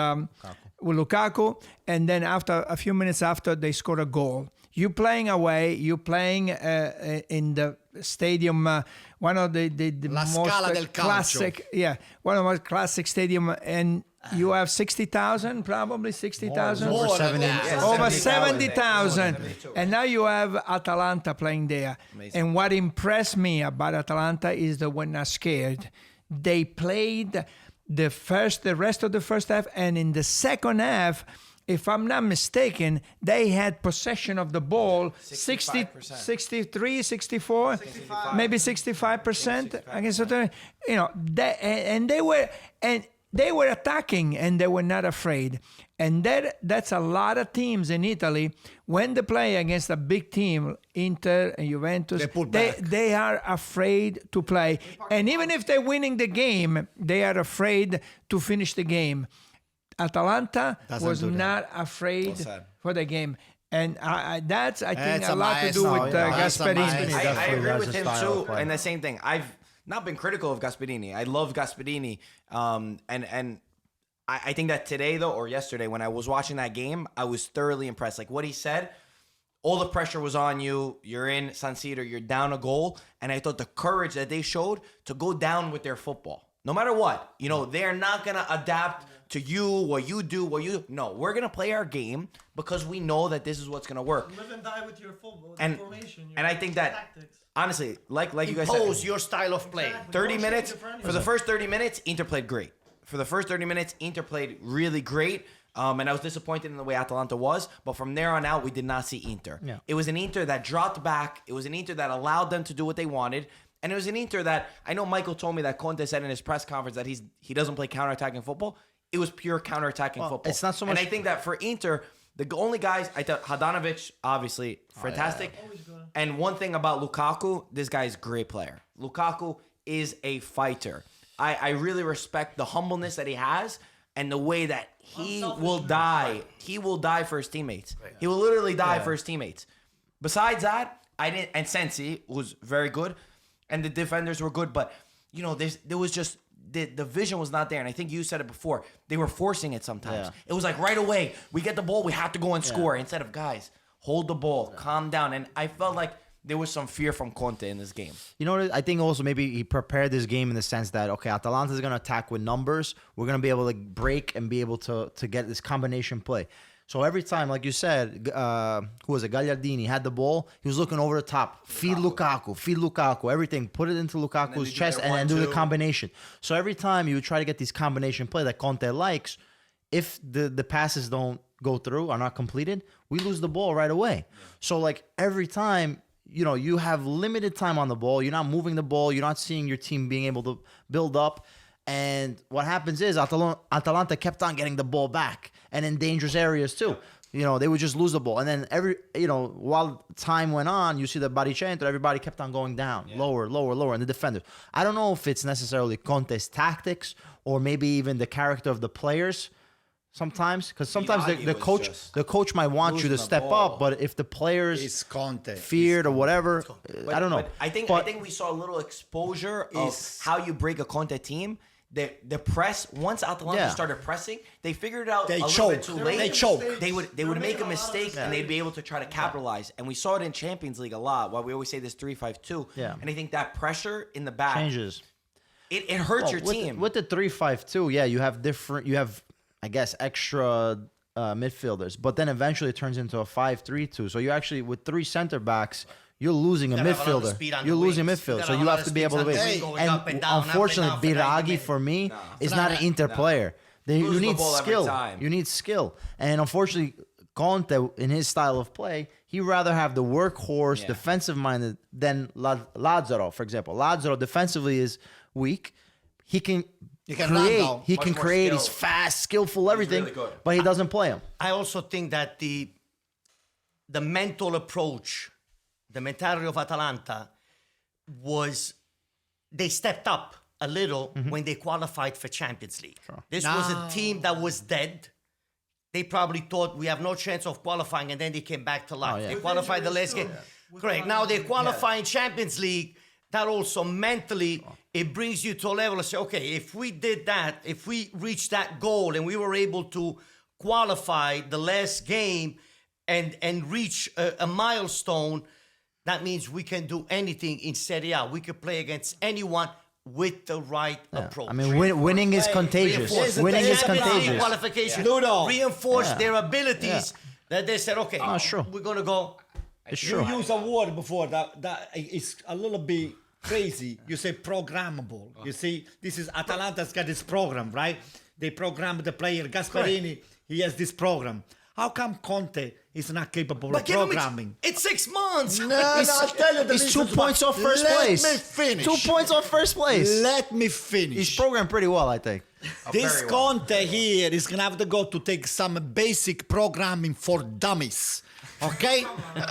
Lukaku, and then after a few minutes after they scored a goal. You playing away, you playing in the stadium, one of the La most Scala del Calcio. classic, one of the most classic stadium, and you have 60,000, probably 60,000. More Over than 70. that. Over 70,000. 70,000. And now you have Atalanta playing there. And what impressed me about Atalanta is they were not scared. They played the rest of the first half, and in the second half, if I'm not mistaken, they had possession of the ball 60, 63, 64, maybe 65% against Atalanta. You know, they were attacking and they were not afraid. And that's a lot of teams in Italy. When they play against a big team, Inter and Juventus, They pull back. they are afraid to play. And even if they're winning the game, they are afraid to finish the game. Atalanta Doesn't was do that. not afraid for the game. And that's, I think, That's a a lot to do maestro, with yeah. That's a Gasperini. maestro. I Definitely agree has with a him style of too, play. and the same thing. I've not been critical of Gasperini. I love Gasperini, and I think that today though, or yesterday, when I was watching that game, I was thoroughly impressed. Like what he said, all the pressure was on you. You're in San Siro, you're down a goal, and I thought the courage that they showed to go down with their football, no matter what. You know, they're not gonna adapt to you, what you do, No, we're gonna play our game because we know that this is what's gonna work. Live and die with your football And- formation. and I think that- tactics. Honestly, like you guys said, Impose your style of play. Exactly. 30 Don't minutes, change it for anyone. for the first 30 minutes, Inter played great. For the first 30 minutes, Inter played really great. And I was disappointed in the way Atalanta was. But from there on out, we did not see Inter. Yeah. It was an Inter that dropped back. It was an Inter that allowed them to do what they wanted. And it was an Inter that, I know Michael told me that Conte said in his press conference that he doesn't play counterattacking football. It was pure counterattacking football. it's not so And much- I think that for Inter, the only guys, I thought Hadanovic, obviously, fantastic. And one thing about Lukaku, this guy is a great player. Lukaku is a fighter. I really respect the humbleness that he has and the way that he will die. He will die for his teammates. He will literally die for his teammates. Besides that, and Sensi was very good, and the defenders were good, but you know, there was just the vision was not there. And I think you said it before. They were forcing it sometimes. Yeah. It was like right away, we get the ball, we have to go and score. Instead of guys, hold the ball, calm down. And I felt like there was some fear from Conte in this game. You know what? I think also maybe he prepared this game in the sense that, okay, Atalanta is going to attack with numbers. We're going to be able to break and be able to get this combination play. So every time, like you said, who was it? Gagliardini had the ball. He was looking over the top. Feed Lukaku. Everything. Put it into Lukaku's chest and then do the combination. So every time you try to get these combination play that Conte likes, if the passes don't go through, are not completed, we lose the ball right away. So like every time, you know, you have limited time on the ball. You're not moving the ball. You're not seeing your team being able to build up. And what happens is Atalanta kept on getting the ball back and in dangerous areas too. You know, they would just lose the ball. And then while time went on, you see the Baricentro, everybody kept on going down, lower, and the defenders. I don't know if it's necessarily Conte's tactics or maybe even the character of the players sometimes. Because sometimes the coach might want you to losing the step ball. up, but if the players It's Conte. feared or whatever, I don't know. But I think we saw a little exposure of how you break a Conte team. The press, once Atalanta started pressing, they figured it out They a little choke. bit too late. They choke. They would make a mistake and they'd be able to try to capitalize. And we saw it in Champions League a lot. Why we always say this 3-5-2. Yeah. And I think that pressure in the back Changes. it hurts your with team. With the 3-5-2, yeah, you have I guess extra midfielders, but then eventually it turns into a 5-3-2. So you actually with three center backs, you're losing a gotta have a lot of speed midfielder. on You're the losing a wings. You midfielder, gotta so have you a lot have of to be speeds able to on the win. wing going up and down, up and Unfortunately, down for 90 Biraghi minutes. for me is not an Inter player. You Lose the need ball every skill. time. You need skill, and unfortunately, Conte in his style of play, he rather have the workhorse, Yeah. defensive minded than Lazzaro, for example. Lazzaro defensively is weak. He can can create. run, though. He Much can more create. He's skilled. fast, skillful, everything, really good. but he doesn't play him. I also think that the mental approach, the mentality of Atalanta was they stepped up a little when they qualified for Champions League. This was a team that was dead. They probably thought we have no chance of qualifying, and then they came back to life. yeah. They qualified the last game. Correct. Now they qualify in Champions League. That also mentally, it brings you to a level of say, okay, if we did that, if we reached that goal and we were able to qualify the last game and reach a milestone, that means we can do anything in Serie A. We could play against anyone with the right approach. I mean, winning is contagious. Reinforce Winning is Champions League contagious. qualification. Ludo. Reinforce their abilities. Yeah. That they said, okay, sure. we're gonna go. It's You true. use a word before that is a little bit crazy. You say programmable. You see, this is Atalanta's got this program, right? They program the player. Gasparini, he has this program. How come Conte is not capable of Give him programming? it's 6 months. No, I'll tell you the He's 2 reasons points why. off first Let place. me finish. 2 points off first place. Let me finish. He's programmed pretty well, I think. This very well. Conte here is gonna have to go to take some basic programming for dummies. Okay?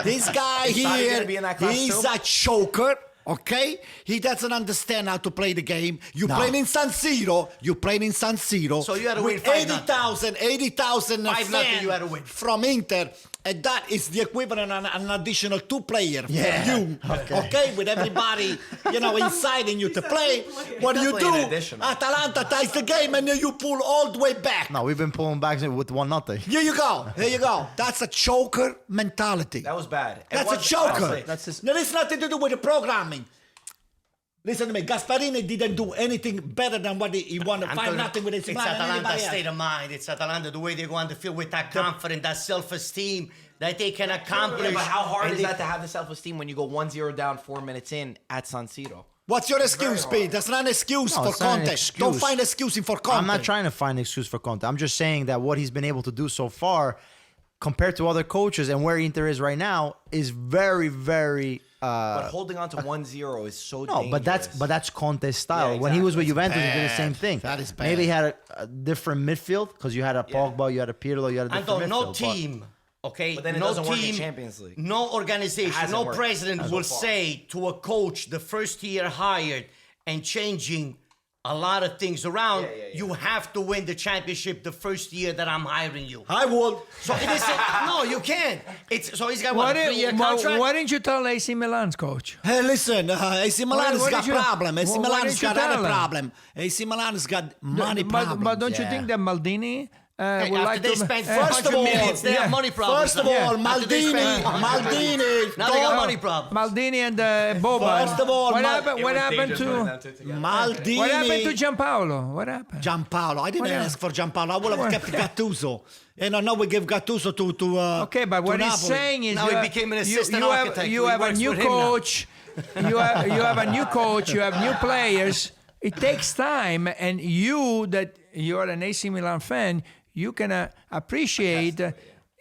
This guy He's not here, gonna be in that class he's too? a choker. Okay? He doesn't understand how to play the game. You playing in San Siro. You playing in San Siro. So you had to win with 5-0. 80,000 5-0 fans you had to win. from Inter. And that is the equivalent of an additional 2 player for Yeah. you. Okay? With everybody, inciting you to play. What do you Definitely an do? additional. Atalanta ties the game and then you pull all the way back. No, we've been pulling back with 1-0. Here you go. Here you go. That's a choker mentality. That was bad. It That's a was- choker. honestly, That's his- Now, it's nothing to do with the programming. Listen to me. Gasparini didn't do anything better than what he won. 5-0 with AC It's Milan and Atalanta's anybody state else. of mind. It's Atalanta, the way they go on the field with that confidence, that self-esteem that they can accomplish. Yeah, but how hard And is they- that to have the self-esteem when you go 1-0 down 4 minutes in at San Siro? What's your excuse, Pete? That's not an excuse No, for it's not an Conte. excuse. Don't find excuse for Conte. I'm not trying to find an excuse for Conte. I'm just saying that what he's been able to do so far, compared to other coaches and where Inter is right now, is very, very. But holding on to 1-0 is so No, dangerous. but that's Conte's style. Yeah, When he was with exactly. Juventus, he did the bad. same thing. That is bad. Maybe he had a different midfield because you had a Pogba, you had a Pirlo, you had a different Anton, midfield. no but- team, okay? But then it no doesn't team, work in Champions League. no It organization, hasn't no worked president so will far. say to a coach the first year hired and changing a lot of things around, you have to win the championship the first year that I'm hiring you. I would. So it isn't, no, you can't. It's so he's got Why what, a 3-year didn't, contract? why didn't you tell AC Milan's coach? Hey, listen, AC Milan has Why got did you- problem. AC why Milan has didn't you got tell other him? problem. AC Milan has got money problems. But don't you yeah. think that Maldini Hey, would after like they to... spend First of 400 all, millions, they have money problems. First of now. all, After they spend Maldini, Now they got don't- money problems. Maldini and Boban. First of all, what Mal- happened? What happened to? Maldini. What happened to Gianpaolo? What happened? Gianpaolo. I didn't What ask for Gianpaolo. I would have kept Gattuso. And I know we give Gattuso to Okay, but what to he's Napoli. saying is Now you he have- became an you- assistant you architect. You He have a works new with him now. coach. You have a new coach. You have new players. It takes time, and you that you're an AC Milan fan, you can appreciate.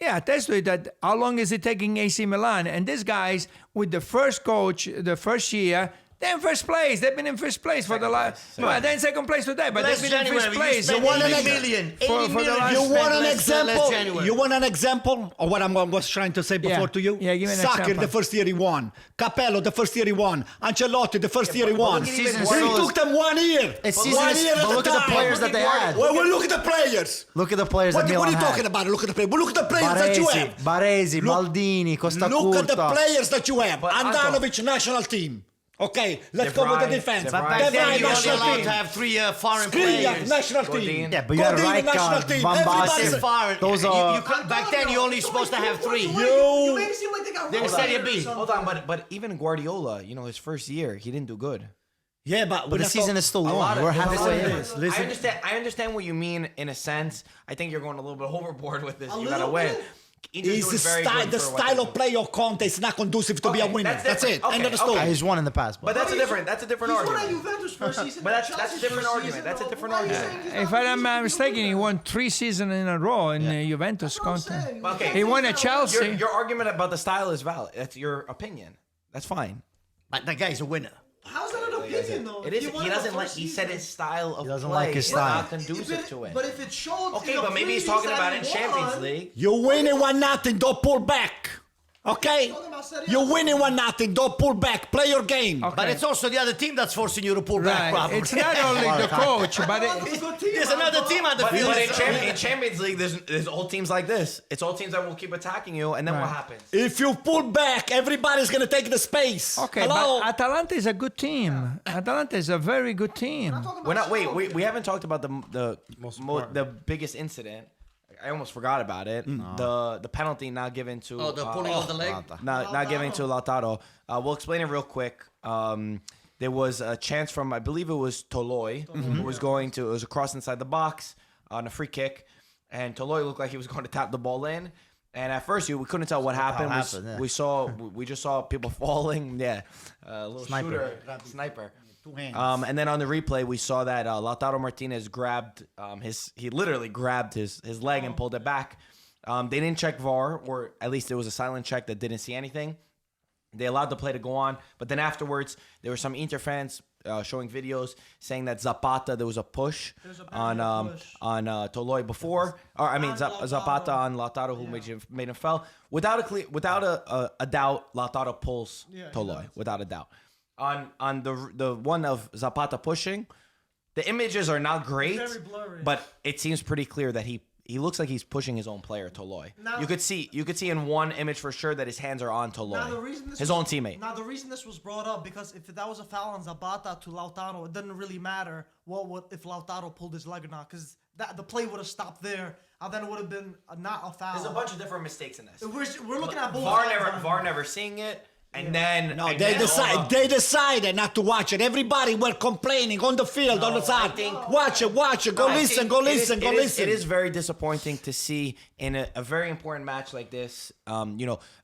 Attest to it. That how long is it taking AC Milan? And these guys with the first coach, the first year. They're in first place. They've been in first place for the last. Well, they're in second place today, but Last they've been in first January, place. you spent want an 80 ex- million. for 80 the million last- You spent want an last example? January. You want an example of what I was trying to say before to you? Yeah, give me an Soccer, example. the first year he won. Capello, the first year he won. Ancelotti, the first year he won. look at even It Guardiola's- took them 1 year. It's One season is- year but at look a at the time. players that they had. Well, look at the players. Look at the players What that are Milan you had. talking about? Look at the players. Look at the players that you have. Baresi, Maldini, Costa Look at the Curta. players that you have. But Andanovic, national team. Okay, let's De go with the Vrij, defense. De Vrij. Back De then, Vrij, you only national allowed team. to have 3 foreign Skriniar, players. national team. Godin. Yeah, but you had Godin, national Rijkaard, team. Van Everybody's- That's Basten. foreign. Those You are. back then, you only supposed to have 3. You made it seem like they got They're rolled Serie out. B. Hold on, but even Guardiola, his first year, he didn't do good. Yeah, but But the season is still A long. lot of- We're listen, halfway in. listen, I understand what you mean in a sense. I think you're going a little bit overboard with this. You gotta little win. bit? Inter's He's doing very good the for what style they're of play of Conte is not conducive to be a Okay, winner. that's That's it. different. End of the Okay, story. okay. He's won in the past, But that's a different He's won at argument. Juventus first season. But that's a Chelsea's different first argument. season. That's a different Why are you argument. saying he's not If I'm easy to not be mistaken, he winner? won 3 seasons in a row in Juventus. That's what I'm Conte. saying. Okay. He won at Chelsea. Your argument about the style is valid. That's your opinion. That's fine. But the guy's a winner. How's that an opinion, though? It If is. you won He the doesn't like. first He said season- his style of doesn't play like his is style. not conducive to it. But if it showed, Okay, in the but maybe he's previous talking about in that he Champions won, League. You winning 1-0, don't pull back. Okay? Talking about Serie A. You winning 1-0, don't pull back. Play your game. Okay. But it's also the other team that's forcing you to pull back, Right. probably. It's not only the coach, but It's a good team, There's man, another bro. team on the But field. in Champions League, there's all teams like this. It's all teams that will keep attacking you, and then what Right. happens? If you pull back, everybody's going to take the space. okay. Hello? But Atalanta is a good team. Atalanta is a very good team. We're not. Wait. We haven't talked about the biggest incident. I almost forgot about it. The penalty now given to. Oh, the pulling of the leg? Not given to Lautaro. We'll explain it real quick. There was a chance from, I believe it was Toloi, who was going to, it was a cross inside the box on a free kick. And Toloi looked like he was going to tap the ball in. And at first, we couldn't tell what happened. happened, yeah. We just saw people falling. Yeah. Little Sniper. sniper. Two hands. And then on the replay, we saw that Lautaro Martinez grabbed he literally grabbed his leg and pulled it back. They didn't check VAR, or at least there was a silent check that didn't see anything. They allowed the play to go on, but then afterwards, there were some Inter fans showing videos saying that Zapata, there was a push on Toloi before, or I mean Zapata on Lautaro, who made him fell without a doubt. Lautaro pulls Toloi without a doubt. On the one of Zapata pushing, the images are not great, Very blurry. but it seems pretty clear that he looks like he's pushing his own player, Toloi. You could see in one image for sure that his hands are on Now, the Toloi, reason this his was- own teammate. Now, the reason this was brought up, because if that was a foul on Zapata to Lautaro, it didn't really matter if Lautaro pulled his leg or not, because the play would have stopped there, and then it would have been not a foul. There's a bunch of different mistakes in this. We're looking at both. VAR never seeing it, and then No, and they then they decided not to watch it. Everybody were complaining on the field, on the side. Watch it. Go listen. It is very disappointing to see in a very important match like this.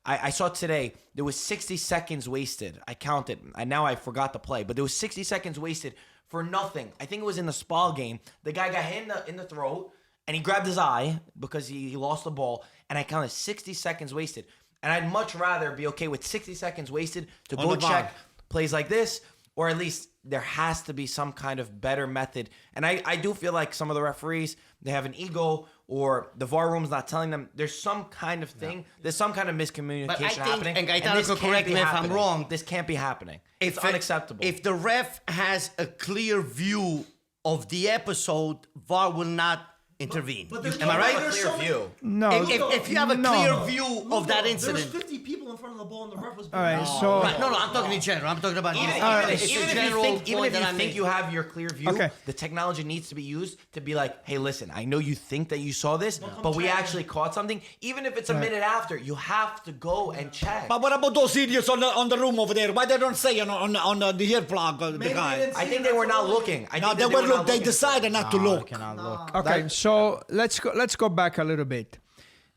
I saw today there was 60 seconds wasted. I counted, and now I forgot the play, but there was 60 seconds wasted for nothing. I think it was in the Spal game. The guy got hit in the throat, and he grabbed his eye because he lost the ball, and I counted 60 seconds wasted. And I'd much rather be okay with 60 seconds wasted to go the VAR. check plays like this, or at least there has to be some kind of better method. And I do feel like some of the referees, they have an ego, or the VAR room's not telling them. There's some kind of thing. There's some kind of miscommunication But I think, happening. and Gaetano this could can't correct be me if I'm happening. wrong. This can't be happening. It's If unacceptable. If the ref has a clear view of the episode, VAR will not intervene. But there's Am I no- right? there's clear so many- view. No. If you have a No. clear view of that There incident. was 50 people in front of the ball, and the ref was. All right, so Right, no, I'm talking in general. I'm talking about Even it's if a you general think, point that I you think made. you have your clear view, Okay. the technology needs to be used to be like, hey, listen, I know you think that you saw this, but we actually caught something. Even if it's a minute after, you have to go and check. But what about those idiots on the room over there? Why they don't say on the earplug, the Maybe guy? they didn't I see think it, they were that's not all. looking. I No, think they that were not look. They looking. decided not to look. Cannot look. okay, so let's go back a little bit,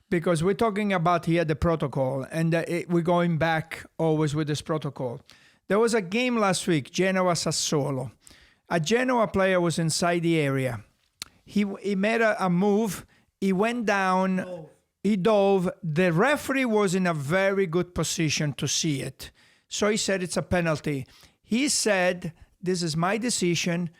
because we're talking about here the protocol, and we're going back always with this protocol. There was a game last week, Genoa Sassuolo. A Genoa player was inside the area. He made a move. He went down. He dove. The referee was in a very good position to see it. So he said it's a penalty. He said, this is my decision.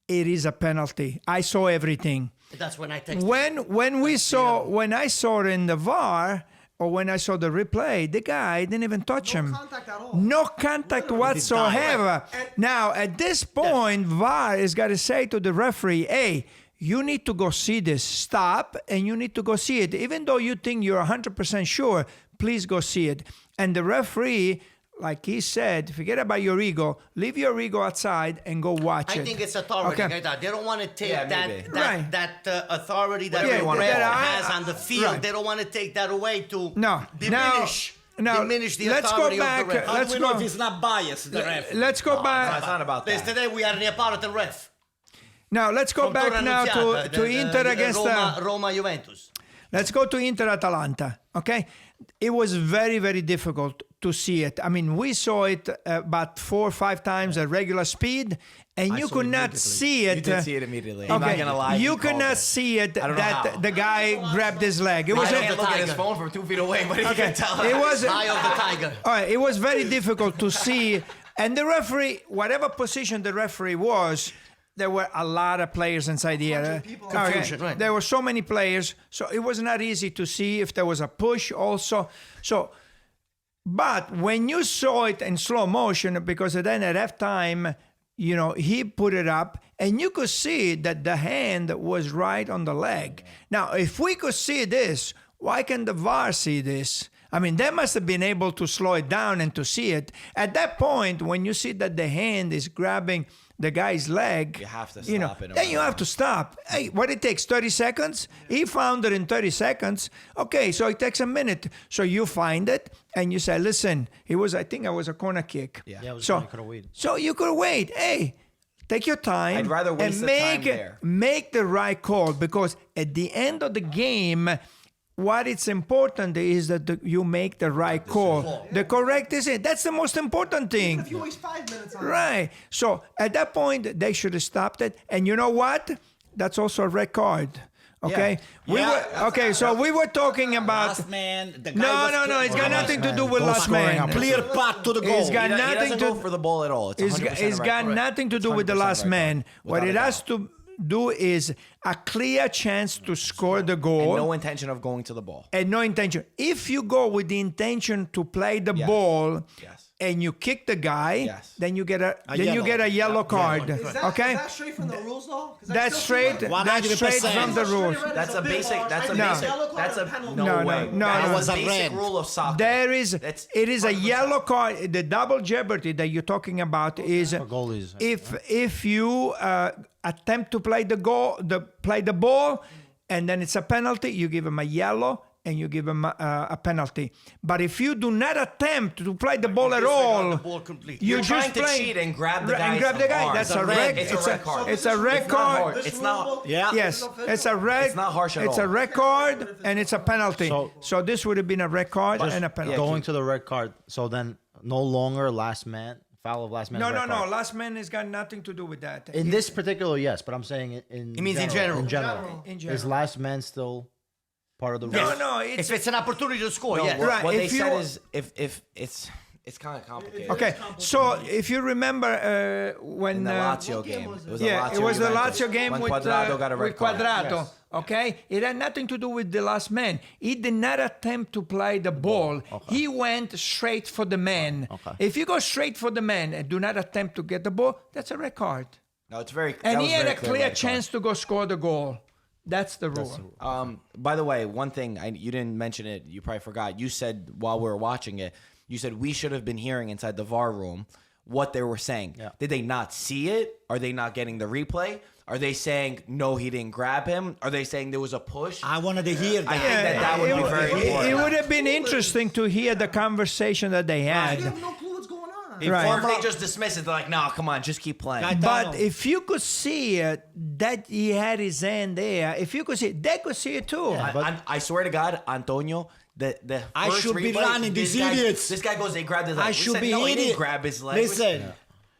It is a penalty. I saw everything. That's when I texted. When I saw it in the VAR, or when I saw the replay, the guy didn't even touch him. Contact at all. No contact whatsoever. Now, at this point, VAR has got to say to the referee, hey, you need to go see this. Stop, and you need to go see it. Even though you think you're 100% sure, please go see it. And the referee, like he said, forget about your ego. Leave your ego outside and go watch it. I think it's authority. Okay. Gaetano. They don't want to take maybe. Right. that authority that Yeah, the ref that has on the field. right. They don't want to take that away to No. diminish the let's go authority back, of the ref. How let's do we know go- if he's not biased, the ref? Let's go No, back. it's not about that. Yesterday we had an Neapolitan ref. Now, let's go From back Torre now Annunziata, to Inter against Roma Juventus. Let's go to Inter-Atalanta, okay? It was very, very difficult to see it. I mean, we saw it about 4 or 5 times at regular speed, and you saw could it not immediately. see it. You did see it immediately. I'm not Okay, gonna lie. you he could called not it. see it I don't know that how. the guy grabbed his leg. It was I can't look at his tiger. phone from 2 feet away, but he okay. can tell. It was Eye of the tiger. all right. It was very difficult to see, and the referee, whatever position the referee was, there were a lot of players inside the area. people. Okay. Confusion, right. There were so many players, so it was not easy to see if there was a push also. So, but when you saw it in slow motion, because then at halftime, you know, he put it up, and you could see that the hand was right on the leg. Now, if we could see this, why can the VAR see this? I mean, they must have been able to slow it down and to see it. At that point, when you see that the hand is grabbing the guy's leg, You have to you know, stop it or then you have whatever. to stop. Hey, what it takes, 30 seconds? He found it in 30 seconds. Okay, so it takes a minute. So you find it and you say, listen, I think it was a corner kick. Yeah. Yeah, it was So, you could have waited. so you could wait. Hey, take your time. I'd rather waste and the time there. make the right call, because at the end of the game, what it's important is that you make the right call. The correct decision. That's the most important thing. If you waste 5 minutes on it. Right. So at that point, they should have stopped it. And you know what? That's also a red card. Okay. So we were talking about. Last man. The guy No. It's got nothing to do with Goal last scoring man. opportunity. Clear path to the goal. It's got He nothing doesn't to go for the ball at all. It's 100% It's got right. nothing to do with the 100% last right man. call, What without it a has doubt. to do is a clear chance to score the And goal. no intention of going to the ball. And no intention. If you go with the intention to play the Yes. ball Yes. and you kick the guy, Yes. then you get a yellow. yellow card. Is that, Okay, is that straight from the rules though? 'Cause I that's still feel straight. like- That's straight 100%. from the rules. That's a basic. That's a No. basic. That's a no, No, way. no, That's no. a Was a basic red. rule of soccer. There is. That's It is a 100%. yellow card. The double jeopardy that you're talking about is For goalies. if you attempt to play the ball, and then it's a penalty, you give him a yellow and you give him a penalty. But if you do not attempt to play the ball at disregard all, the ball completely. you You're just trying to play cheat and grab the guy. and grab the guy. That's a red. It's a red card. It's a red It's not card. hard. It's not. Yeah. Yes, it's a red. It's not harsh at It's all. a red card and it's a penalty. So- So this would have been a red card and a penalty. Going to the red card. So then no longer last man. Foul of last man. No. red card. Last man has got nothing to do with that. In this particular, yes, but I'm saying in. It means in general. In general. In Is general. last man still part of the rules? No, it's If it's an opportunity to score, No, yes. what, Right, what they if you- said is if it's kind of complicated. okay. So if you remember when In the Lazio What game game, was it was yeah, it was the Juventus, Lazio game when with Quadrado got a red with card. Quadrado. Yes. Okay, it had nothing to do with the last man. He did not attempt to play the ball. He went straight for the man. Okay. If you go straight for the man and do not attempt to get the ball, that's a red card. No, it's very. And that he was had very a clear red card. chance to go score the goal. That's the rule. By the way, one thing you didn't mention it. You probably forgot. You said while we were watching it, you said we should have been hearing inside the VAR room what they were saying. Yeah. Did they not see it? Are they not getting the replay? Are they saying no, he didn't grab him? Are they saying there was a push? I wanted to hear that. I think that would be very important. It would have been interesting to hear the conversation that they You had. have no clue what's going on. Right. Or if they just dismiss it, they're like, no, come on, just keep playing. Guy- But Dano. if you could see that he had his hand there, if you could see it, they could see it too. I swear to God, Antonio, the I first should be replay, running this these guy- idiots. This guy goes, they grabbed his leg. I We should said, be no, he idiot. didn't grab his leg. Listen.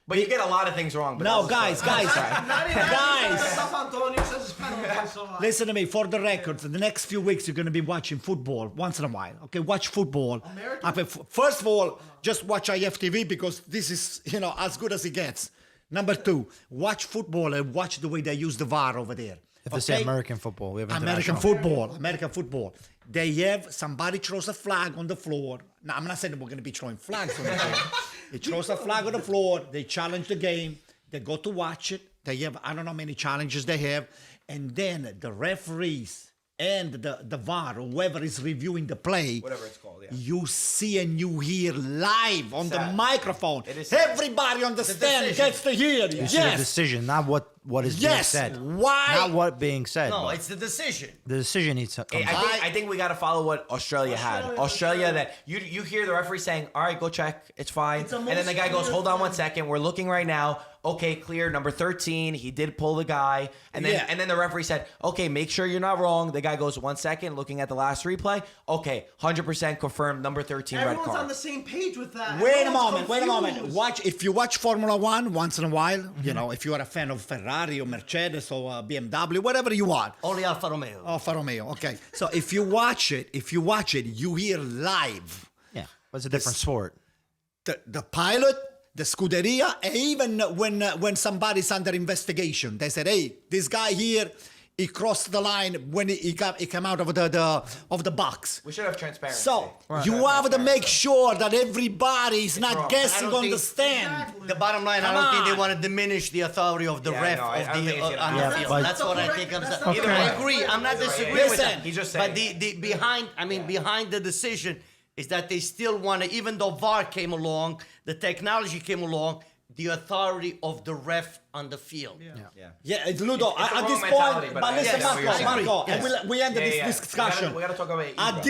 But you get a lot of things wrong. But No, that was guys. Not even Guys. Stuff Antonio says it's penalty. So, Listen to me, for the record, the next few weeks you're going to be watching football once in a while. Okay, watch football. American? First of all, just watch IFTV because this is, as good as it gets. Number 2, watch football and watch the way they use the VAR over there. If they say American football, we have American international. football. They have somebody throws a flag on the floor. Now, I'm not saying we're going to be throwing flags on the floor. He throws a flag on the floor. They challenge the game. They go to watch it. They have, I don't know how many challenges they have. And then the referees and the VAR, whoever is reviewing the play, Whatever it's called, you see and you hear live on the sad. microphone. It is sad. Everybody on the stand decision. gets to hear. You see the Yes. decision, not what is being Yes. said. Why? Not what being said. No, but it's the decision. the decision needs to come. I think we got to follow what Australia had. Australia that you hear the referee saying, "All right, go check, it's fine," It's a and then the guy goes, most "Hold on clear 1 second, we're looking right now. Okay, clear. Number 13, he did pull the guy, and then the referee said, "Okay, make sure you're not wrong." The guy goes 1 second, looking at the last replay. Okay, 100% confirmed. Number 13, red Everyone's card. on the same page with that. Wait a Everyone's moment. confused. If you watch Formula One once in a while, you know, if you are a fan of Ferrari or Mercedes or BMW, whatever you want. Only Alfa Romeo. Alfa Romeo. Okay. So if you watch it, you hear live Yeah, but it's a different sport. the pilot, the Scuderia, and even when somebody's under investigation, they said, "Hey, this guy here, he crossed the line when he came out of the box." We should have transparency. So you have to make sure that everybody is not wrong. guessing I don't on the think- stand. The bottom line, I Come don't think they on. want to diminish the authority of the Yeah, ref no, I don't think it's gonna on the happen. field. But- That's what I think. That's I the agree. I'm not disagreeing with Listen, that. he's just But saying. the behind the decision is that they still want to, even though VAR came along, the technology came along, the authority of the ref on the field. Yeah, it's Ludo. It's a At wrong this mentality, point, but but I listen, get what you're saying. Marco, and Yes. we ended Yeah, this yeah. discussion. We gotta talk about Ibra. At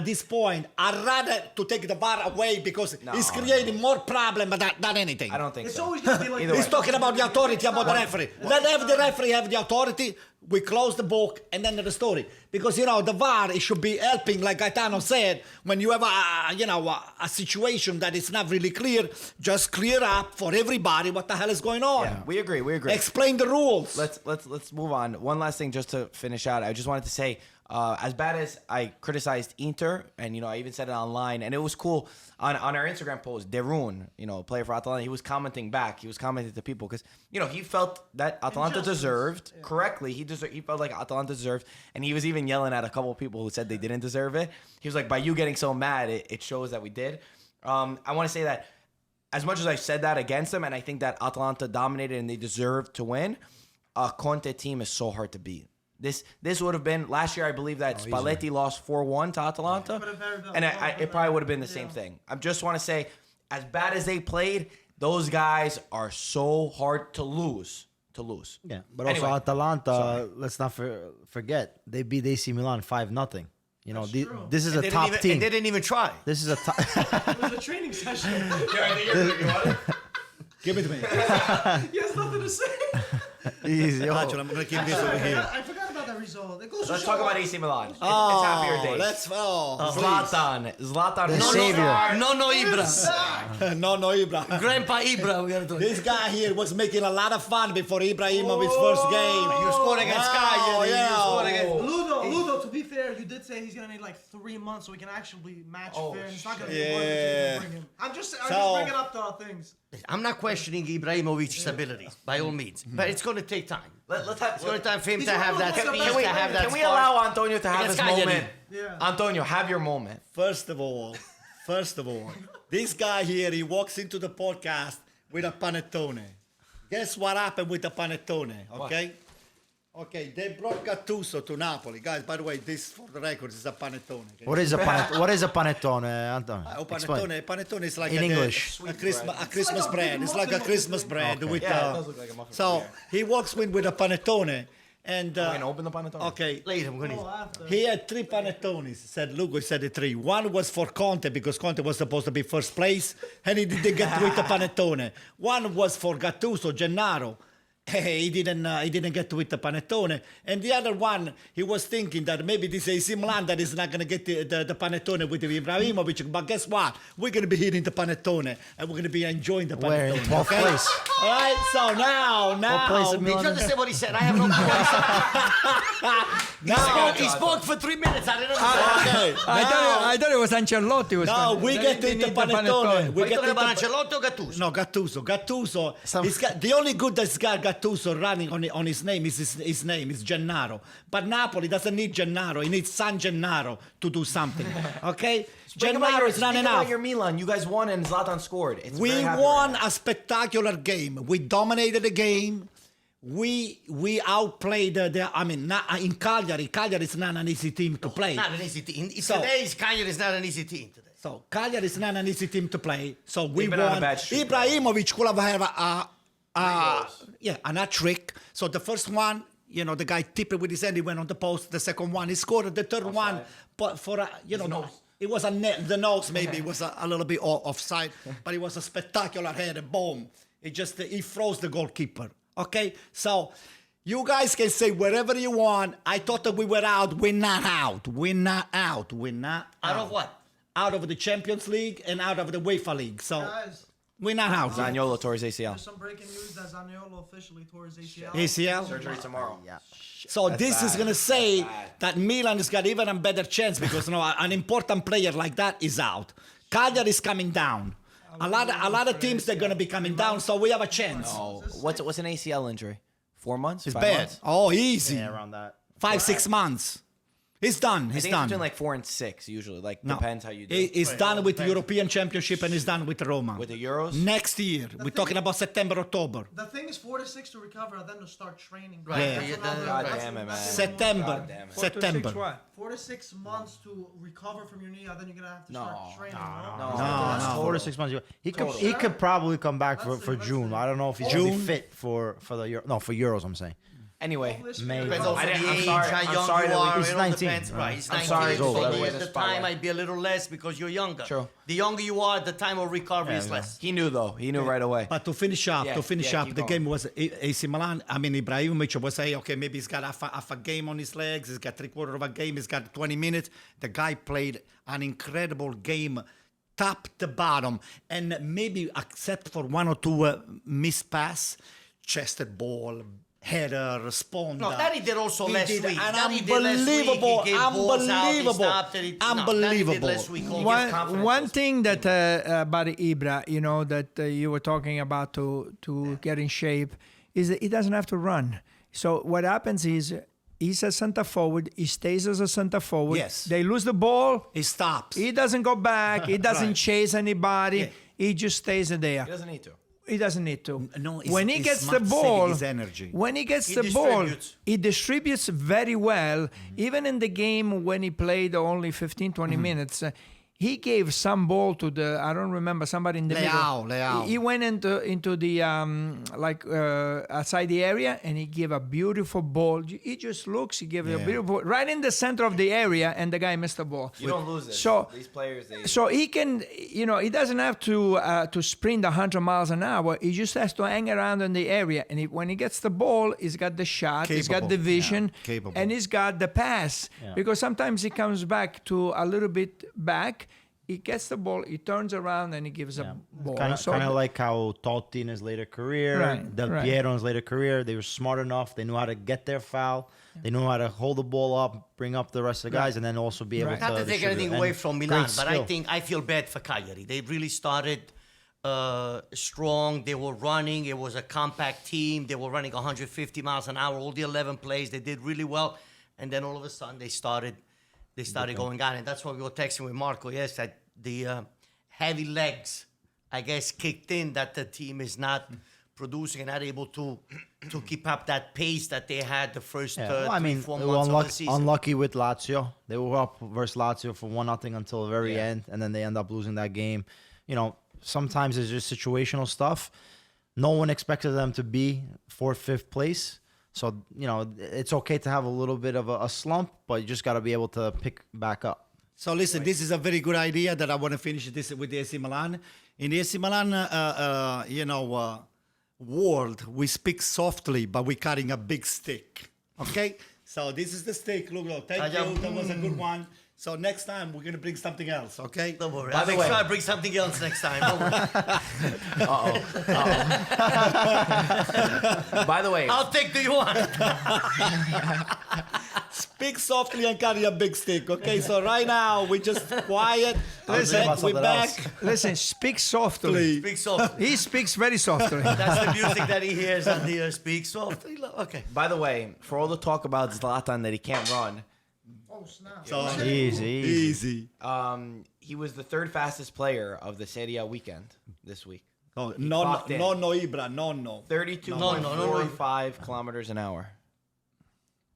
this point, I'd rather to take the bar away because it's No. creating more problem than anything. I don't think It's so. always gonna be like Either this. He's talking about the authority, about the referee. Let the referee have the authority. We close the book and then the story. Because, you know, the VAR, it should be helping, like Gaetano said, when you have a situation that is not really clear, just clear up for everybody what the hell is going on. Yeah, we agree. Explain the rules. Let's move on. One last thing just to finish out. I just wanted to say, as bad as I criticized Inter, and I even said it online, and it was cool on our Instagram post. Derun, a player for Atalanta, he was commenting back. He was commenting to people because he felt that Atalanta Injustice. deserved correctly. He felt like Atalanta deserved, and he was even yelling at a couple of people who said they didn't deserve it. He was like, by you getting so mad, it shows that we did. I want to say that as much as I said that against them, and I think that Atalanta dominated and they deserved to win, a Conte team is so hard to beat. This would have been last year. I believe that Spalletti lost 4-1 to Atalanta, and it probably would have been the same thing. I just want to say, as bad as they played, those guys are so hard to lose. Yeah, but also Anyway, Atalanta. Let's not forget they beat AC Milan 5-0. This is a They top didn't even, team. and they didn't even try. This is a top. It was a training session. Give it to me. He has nothing to say. Easy. Oh. Actually, I'm going to keep this over here. I forgot about that result. It goes Let's to talk show- about AC Milan. It's happier days. Please. Zlatan, The no savior. No, Ibra. No, Ibra. Grandpa Ibra. We gotta do it. This guy here was making a lot of fun before Ibrahimovic's first game. You scored against Sky. yeah. You scored against. Ludo, to be fair, you did say he's gonna need like 3 months so we can actually match fair. And it's not gonna be Yeah. worth it to bring him. I'm just So- bringing up the things. I'm not questioning Ibrahimovic's abilities by all means, but it's going to take time. Let's have. It's going to time for him He's to have one of that. the best Can we have that? Can we spark. allow Antonio to have Against his Cagliari. moment? Yeah. Antonio, have your moment. First of all, this guy here, he walks into the podcast with a panettone. Guess what happened with the panettone, okay? Okay, they brought Gattuso to Napoli. Guys, by the way, this, for the record, is a panettone. Okay? What is a panettone, Antonio? Explain. Panettone is like In a English. a Christmas like a bread. big It's like a muffin Christmas thing. bread Okay. with. Yeah, it does look like a muffin So bread, he walks in with a panettone, and We're gonna open the panettone. okay. Later, I'm going to. After. He had 3 panettones. Said Lugo, he said the 3. One was for Conte because Conte was supposed to be first place, and he didn't get with the panettone. One was for Gattuso, Gennaro. He didn't get to eat the panettone, and the other one he was thinking that maybe this AC Milan that is not gonna get the panettone with Ibrahimovic, but guess what? We're gonna be eating the panettone and we're gonna be enjoying the Where in panettone. 12th place? All right, so now place in Did you Milan? understand what he said? I have no clue. He spoke for 3 minutes. I didn't understand. okay. I thought it was Ancelotti. No, we get to eat the panettone. We Are you get talking to about eat the- Ancelotti or Gattuso? No, Gattuso. Some- He's got, the only good that's got Gattuso running on his name is his name is Gennaro. But Napoli doesn't need Gennaro. He needs San Gennaro to do something. Okay? Gennaro is not Speak enough. about your Milan. You guys won and Zlatan scored. It's We very happy won right now. a spectacular game. We dominated the game. we outplayed in Cagliari. Cagliari is not an easy team to play. Not an easy team. So- Today's Cagliari is not an easy team today. So Cagliari is not an easy team to play. So we They've been on a won. bad streak, Ibrahimovic could have an hat trick. So the first one, the guy tipped it with his hand. He went on the post. The second one, he scored. The third one, but for it was the nose maybe was a little bit offside, but it was a spectacular header. Boom! He froze the goalkeeper. Okay, so. You guys can say whatever you want. I thought that we were out. We're not out. We're not out. We're not out. Out of what? Out of the Champions League and out of the UEFA League. So Guys, we're not out. Zaniolo tore his ACL. there's some breaking news that Zaniolo officially tore his ACL. ACL. Surgery tomorrow. Yeah. So this is bad. going to say That's bad. that Milan has got even a better chance because an important player like that is out. Cagliari is coming down. A lot of teams they're going to be coming down. So we have a chance. Oh, what's an ACL injury? 4 months? It's 5 bad. months? Oh, easy. Yeah, around that. 5-6 months. He's done. I He's think it's done. between like 4 and 6 usually. Like No. depends how you do. He's done with the depends. European Championship and he's done with Roma. With the Euros? Next year. We're talking about September, October. The thing is 4 to 6 to recover and then to start training. Right. Yeah. That's another- God that's- damn it, man. that's- September. God damn it. 4 to 6 September. what? 4 to 6 months to recover from your knee, and then you're gonna have to start training. No. That's 4 to 6 months. He could probably come back for June. I don't know if he's gonna be fit for the for Euros. I'm saying. Anyway, Maybe. Depends also I didn't- the I'm age, sorry- how I'm young sorry you that we- are. He's it all 19, depends. Right, he's I'm 19. sorry, so he's old. the That's time why. might be a little less because you're younger. True. The younger you are, the time of recovery is less. he knew though. He knew right away. But to finish up, Yeah, the keep going. game was AC Milan. Ibrahimovic was saying, okay, maybe he's got half a game on his legs. He's got 3/4 of a game. He's got 20 minutes. The guy played an incredible game, top to bottom, and maybe except for one or two missed pass, chested ball, header, sponda. No, that he did also He last did week. an That he did last week. unbelievable, He gave balls out, he unbelievable, stopped it, he- no, that he did unbelievable. last week also. One thing that about Ibra, that you were talking about to get in shape, is that he doesn't have to run. So what happens is he's a center forward. He stays as a center forward. Yes. They lose the ball. He stops. He doesn't go back. He doesn't Right. chase anybody. Yeah. He just stays there. He doesn't need to. He doesn't need to. No, he's- when he he's gets the smart saving ball, his energy. when he gets He the ball, distributes. he distributes very well. Even in the game when he played only 15, 20 minutes, he gave some ball to I don't remember, somebody in the middle. Leao. He went into the outside the area and he gave a beautiful ball. He just looks, he gave a beautiful right in the center of the area, and the guy missed the ball. You don't lose this. So These players, they. so he can, he doesn't have to sprint 100 miles an hour. He just has to hang around in the area. And when he gets the ball, he's got the shot, he's got the Capable, vision, yeah, capable. and he's got the pass. Because sometimes he comes back to a little bit back. He gets the ball, he turns around, and he gives a ball. Kind So- of like how Totti in his later career, Right, Del right. Piero in his later career, they were smart enough. They knew how to get their foul. They knew how to hold the ball up, bring up the rest of the guys, and then also be able Right. to Not to take distribute. anything And away from Milan, great but skill. I feel bad for Cagliari. They really started strong. They were running. It was a compact team. They were running 150 miles an hour. All the 11 plays, they did really well. And then all of a sudden, they started going on, and that's why we were texting with Marco. Yes, that the heavy legs, I guess, kicked in. That the team is not producing and not able to keep up that pace that they had the first Yeah. Well, I mean, 3-4 they were months of the season. unlucky with Lazio. They were up versus Lazio for 1-0 until the very end, and then they end up losing that game. Sometimes it's just situational stuff. No one expected them to be 4th, 5th place. So, it's okay to have a little bit of a slump, but you just got to be able to pick back up. So listen, this is a very good idea that I want to finish this with the AC Milan. In the AC Milan, world, we speak softly, but we're carrying a big stick. Okay? So this is the stick. Look, thank you. That was a good one. So next time, we're going to bring something else, okay? Don't worry. By I'll the make way- sure I bring something else next time. Don't worry. By the way, How thick do you want? Speak softly and carry a big stick, okay? So right now, we're just quiet. Listen, We're back. Listen, speak softly. Speak softly. He speaks very softly. That's the music that he hears on the Speak softly. Okay. by the way, for all the talk about Zlatan that he can't run, Oh snap! So Easy. easy. he was the 3rd fastest player of the Serie A weekend this week. Oh, clocked in. no, Ibra, no. 32.45 kilometers an hour.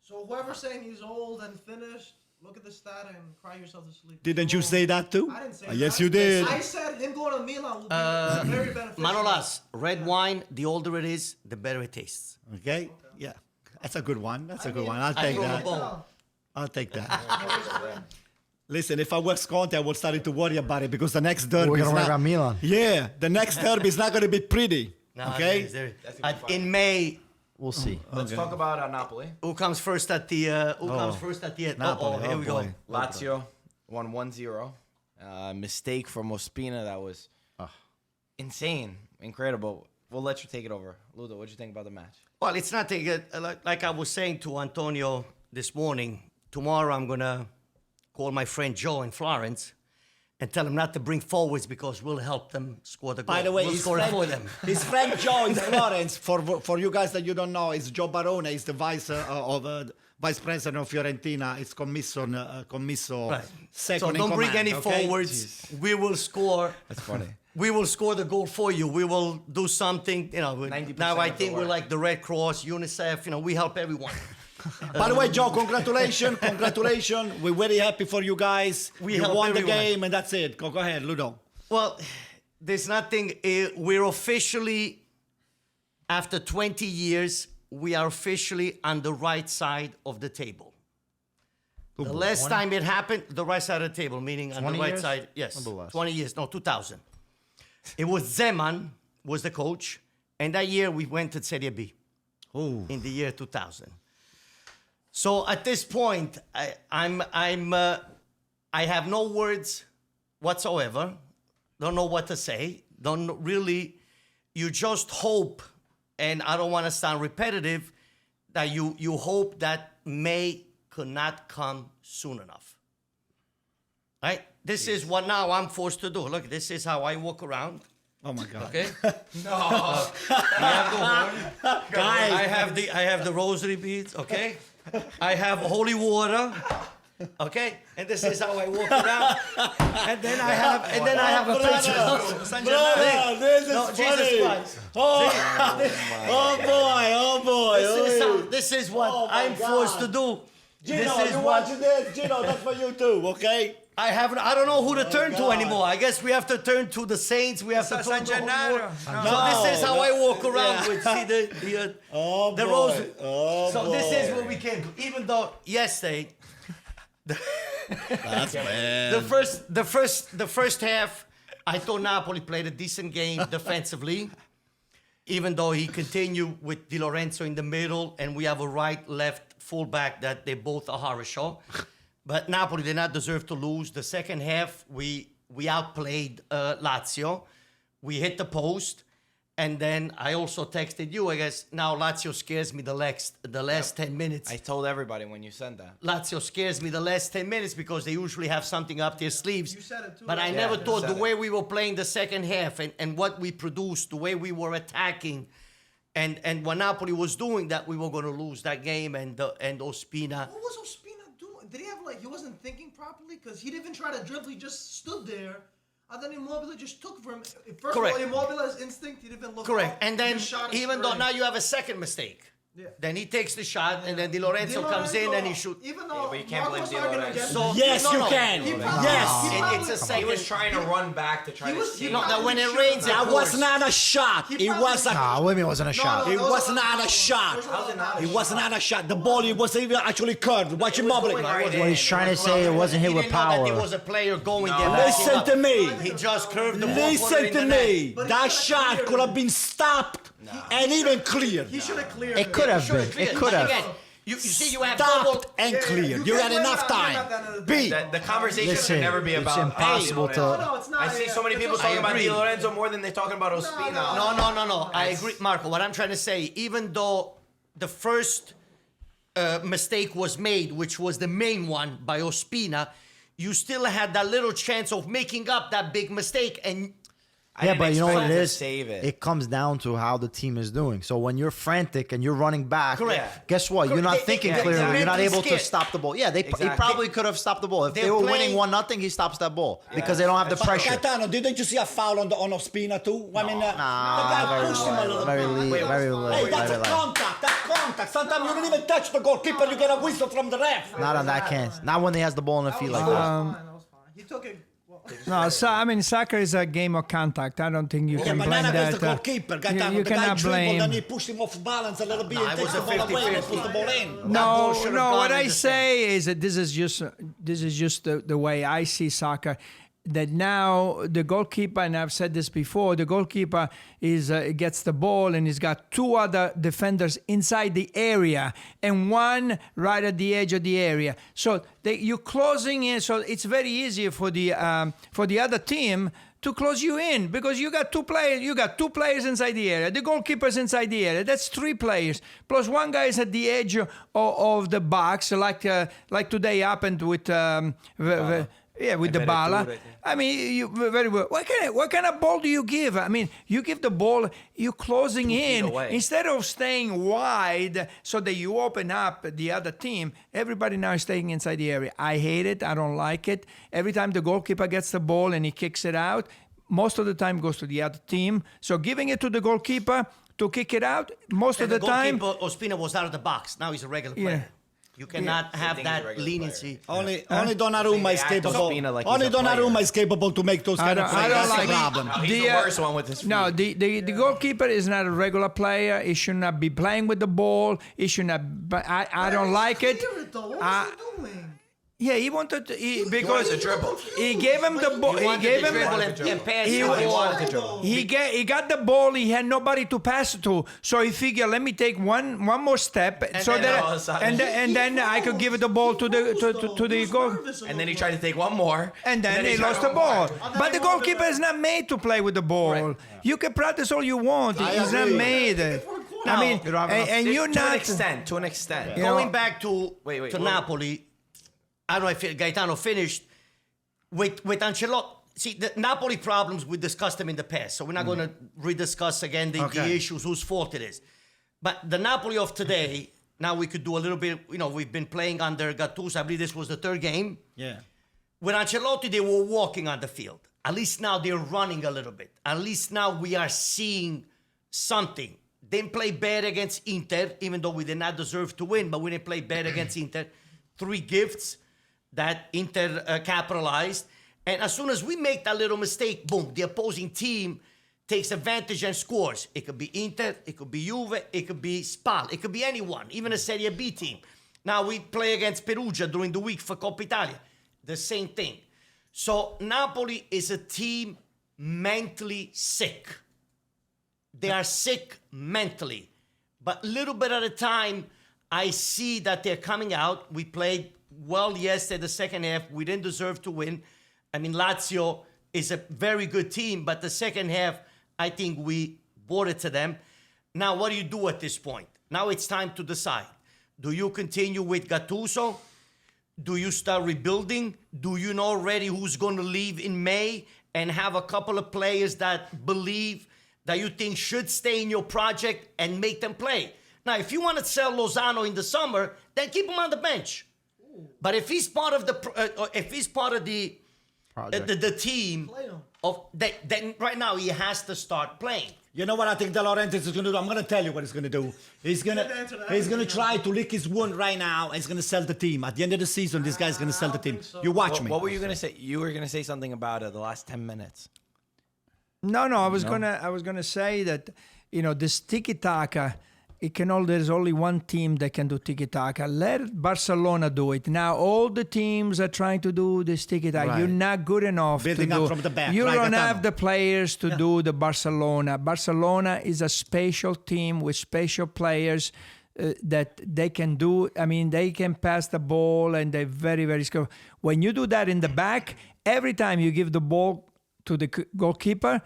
So whoever's saying he's old and finished, look at the stat and cry yourself to sleep. Didn't you say that too? I didn't say Yes, that. you did. I said him going to Milan will be very beneficial. Manolas, red wine, the older it is, the better it tastes. Okay? Yeah. That's a good one. That's a good one. I'll take throw the that. ball. I'll take that. Listen, if I was Conte, I would start to worry about it because the next derby We're is gonna worry not, about Milan. Yeah, the next derby is not going to be pretty. No, okay? In May, We'll see. Let's talk about Napoli. who comes first at the end? Napoli, Here we go. boy. Lazio won 1-0. Mistake from Ospina that was insane, incredible. We'll let you take it over. Ludo, what did you think about the match? Well, it's nothing. Like I was saying to Antonio this morning, tomorrow I'm going to call my friend Joe in Florence and tell him not to bring forwards because we'll help them score the goal. By the way, we'll his score it friend, for them. his friend Joe in Florence, for you guys that you don't know, is Joe Barone. He's the vice president of Fiorentina. It's commisso Right. second So in don't bring command, any okay? forwards. We will score. That's funny. We will score the goal for you. We will do something. 90% Now I of the think we're work. like the Red Cross, UNICEF. We help everyone. By the way, Joe, congratulations. We're very happy for you guys. We You help won the everyone. game, and that's it. Go ahead, Ludo. Well, there's nothing. We're officially, after 20 years, we are officially on the right side of the table. The last time it happened, the right side of the table, meaning on the 20 right years? side. Yes, Or the less? 20 years. No, 2000. It was Zeman was the coach, and that year we went to Serie B. Oh, In the year 2000. So at this point, I have no words whatsoever. Don't know what to say. Don't really. You just hope, and I don't want to sound repetitive, that you hope that May could not come soon enough. Right? This is what now I'm forced to do. Look, this is how I walk around. oh my God. Okay. I have the rosary beads. Okay. I have holy water. Okay, and this is how I walk around. And then I have a picture of San Gennaro. This is No, funny. Jesus Christ. Oh boy. This is what Oh my I'm forced to do. Gino, This is you what watching this? Gino, that's for you too, okay? I don't know who to turn to anymore. I guess we have to turn to the saints. We have to turn to Gennaro. So this is how I walk around with the rosary. Oh So boy. this is what we can do. Even though yesterday That's bad. the first half, I thought Napoli played a decent game defensively, even though he continued with Di Lorenzo in the middle, and we have a right-left fullback that they both are horror show. But Napoli did not deserve to lose. The second half, we outplayed Lazio. We hit the post. And then I also texted you, I guess, now Lazio scares me the last 10 minutes. I told everybody when you sent that. Lazio scares me the last 10 minutes because they usually have something up their sleeves. You said it too, But I right? never Yeah, thought you the said way we were playing the second half and what we produced, the way we were attacking, and what Napoli was doing, that we were going to lose that game. And Ospina. What was Ospina doing? Did he have he wasn't thinking properly? Because he didn't even try to dribble. He just stood there. And then Immobile just took from him. First Correct. of all, Immobile's instinct, he didn't even look Correct. up. And He then, just shot it even though straight. now you have a second mistake, Yeah. then he takes the shot, and then Di Lorenzo comes in and he shoots. Even though but you can't blame Marco's Di arguing Lorenzo. against So- him, Yes, No, you no. can. he probably- Yes. he probably- It's a He second. was trying to run back to try He to was- steal. he No, probably that when it should- rains, That That was not a shot. He It probably- was a. Nah, with me, it wasn't a shot. It that was a- not a shot. How's it not a It was not a shot. The ball, it was even actually curved. Watch him going Immobile. right in. What he's trying to say, it wasn't hit He with didn't know that there power. was a player going there. Listen backing up. to me. He just curved the ball. put it Listen in to the me. net. But he That should've shot cleared could it. have been stopped and even cleared. He should have cleared It could have Sure, been. clear. It could have. Again, you see, you have double. Stopped and Yeah, cleared. you You can't had blame enough it on him time. at the end of the day. B. The conversation Listen, should never be it's about. impossible to- No, it's not. I see so many people talking about Di Lorenzo more than they're talking about Ospina. No. I agree, Marco. What I'm trying to say, even though the first mistake was made, which was the main one by Ospina, you still had that little chance of making up that big mistake. And I Yeah, didn't but you know what expect it him to is? save it. It comes down to how the team is doing. So when you're frantic and you're running back, Correct. guess what? You're not Correct. thinking They're clearly. You're not mentally able to scared. stop the ball. Yeah, he Exactly. probably could have stopped the ball. If they They're were playing- winning 1-0, he stops that ball because they don't have the But pressure. Gaetano, didn't you see a foul on Ospina too? I mean, the guy pushed him a little very bit. late, very late, Hey, that's very a late. contact. That's contact. Sometimes you don't even touch the goalkeeper. You get a whistle from the ref. Not on that case. Not when he has the ball in the feet like that. That was fine. He took it. Well, No, so I mean, soccer is a game of contact. I don't think you Yeah, can but blame not against that. the goalkeeper. Gaetano, you the guy cannot dribbled blame. and he pushed him off balance a little bit and it takes was the a ball away and 50-50. puts the ball in. That ball No, should have no. gone What in I the say is that this is just the way I see soccer. That now the goalkeeper, and I've said this before, the goalkeeper gets the ball and he's got two other defenders inside the area and one right at the edge of the area. So you're closing in. So it's very easy for the other team to close you in because you got two players. You got two players inside the area. The goalkeeper's inside the area. That's three players. Plus one guy is at the edge of the box, like today happened with with the bala. Veretout, I think. I mean, very well. What kind of ball do you give? I mean, you give the ball, you're closing in away. instead of staying wide so that you open up the other team. Everybody now is staying inside the area. I hate it. I don't like it. Every time the goalkeeper gets the ball and he kicks it out, most of the time goes to the other team. So giving it to the goalkeeper to kick it out, most of And the time. goalkeeper, Ospina was out of the box. Now he's a regular player. You cannot have Same thing as a that regular leniency. Only Donnarumma is They act capable. Ospina like Only he's a player. Donnarumma is capable to make those kind of I plays. don't That's like the it. problem. No, he's the worst one with his feet. No, the goalkeeper is not a regular player. He should not be playing with the ball. He should not. I don't like it. Though. What Uh, was he doing? Yeah, he wanted to because wanted to dribble. he gave him the ball. He wanted gave to him. dribble and pass He the was- ball. He got the ball. He had nobody to pass it to, so he figured, let me take one more step, so then that all of a sudden- and then I could give the ball to the goal. And then he tried to take one more. And then he tried lost the one ball. more. But the goalkeeper is not made to play with the ball. Right. You can practice all you want. He's not agree. made. I mean, You don't have enough- and you're To an not. extent. To an extent. You know- Going back to Wait, to well- Napoli, I don't know if Gaetano finished with Ancelotti. See, the Napoli problems, we discussed them in the past, so we're not going to rediscuss again the issues, whose fault it is. But the Napoli of today, now we could do a little bit, we've been playing under Gattuso. I believe this was the third game. Yeah. With Ancelotti, they were walking on the field. At least now they're running a little bit. At least now we are seeing something. Didn't play bad against Inter, even though we did not deserve to win, but we didn't play bad against Inter. 3 gifts that Inter capitalized. And as soon as we make that little mistake, boom, the opposing team takes advantage and scores. It could be Inter, it could be Juve, it could be Spal, it could be anyone, even a Serie B team. Now we play against Perugia during the week for Coppa Italia. The same thing. So Napoli is a team mentally sick. They are sick mentally. But little bit at a time, I see that they're coming out. We played well yesterday, the second half. We didn't deserve to win. I mean, Lazio is a very good team, but the second half, I think we brought it to them. Now, what do you do at this point? Now it's time to decide. Do you continue with Gattuso? Do you start rebuilding? Do you know already who's going to leave in May and have a couple of players that believe that you think should stay in your project and make them play? Now, if you want to sell Lozano in the summer, then keep him on the bench. But if he's part of the the team of then right now he has to start playing. You know what I think De Laurentiis is going to do? I'm going to tell you what he's going to do. He's going to try to lick his wound right now. And he's going to sell the team. At the end of the season, this guy's going to sell the team. You watch me. What were you going to say? You were going to say something about it the last 10 minutes. No, I was gonna say that this tiki taka. There's only one team that can do tiki taka. Let Barcelona do it. Now all the teams are trying to do this tiki taka. Right. You're not good enough Building to do. up from the back, You right, don't Gaetano? have the players to do the Barcelona. Barcelona is a special team with special players that they can do. I mean, they can pass the ball and they're very, very skillful. When you do that in the back, every time you give the ball to the goalkeeper,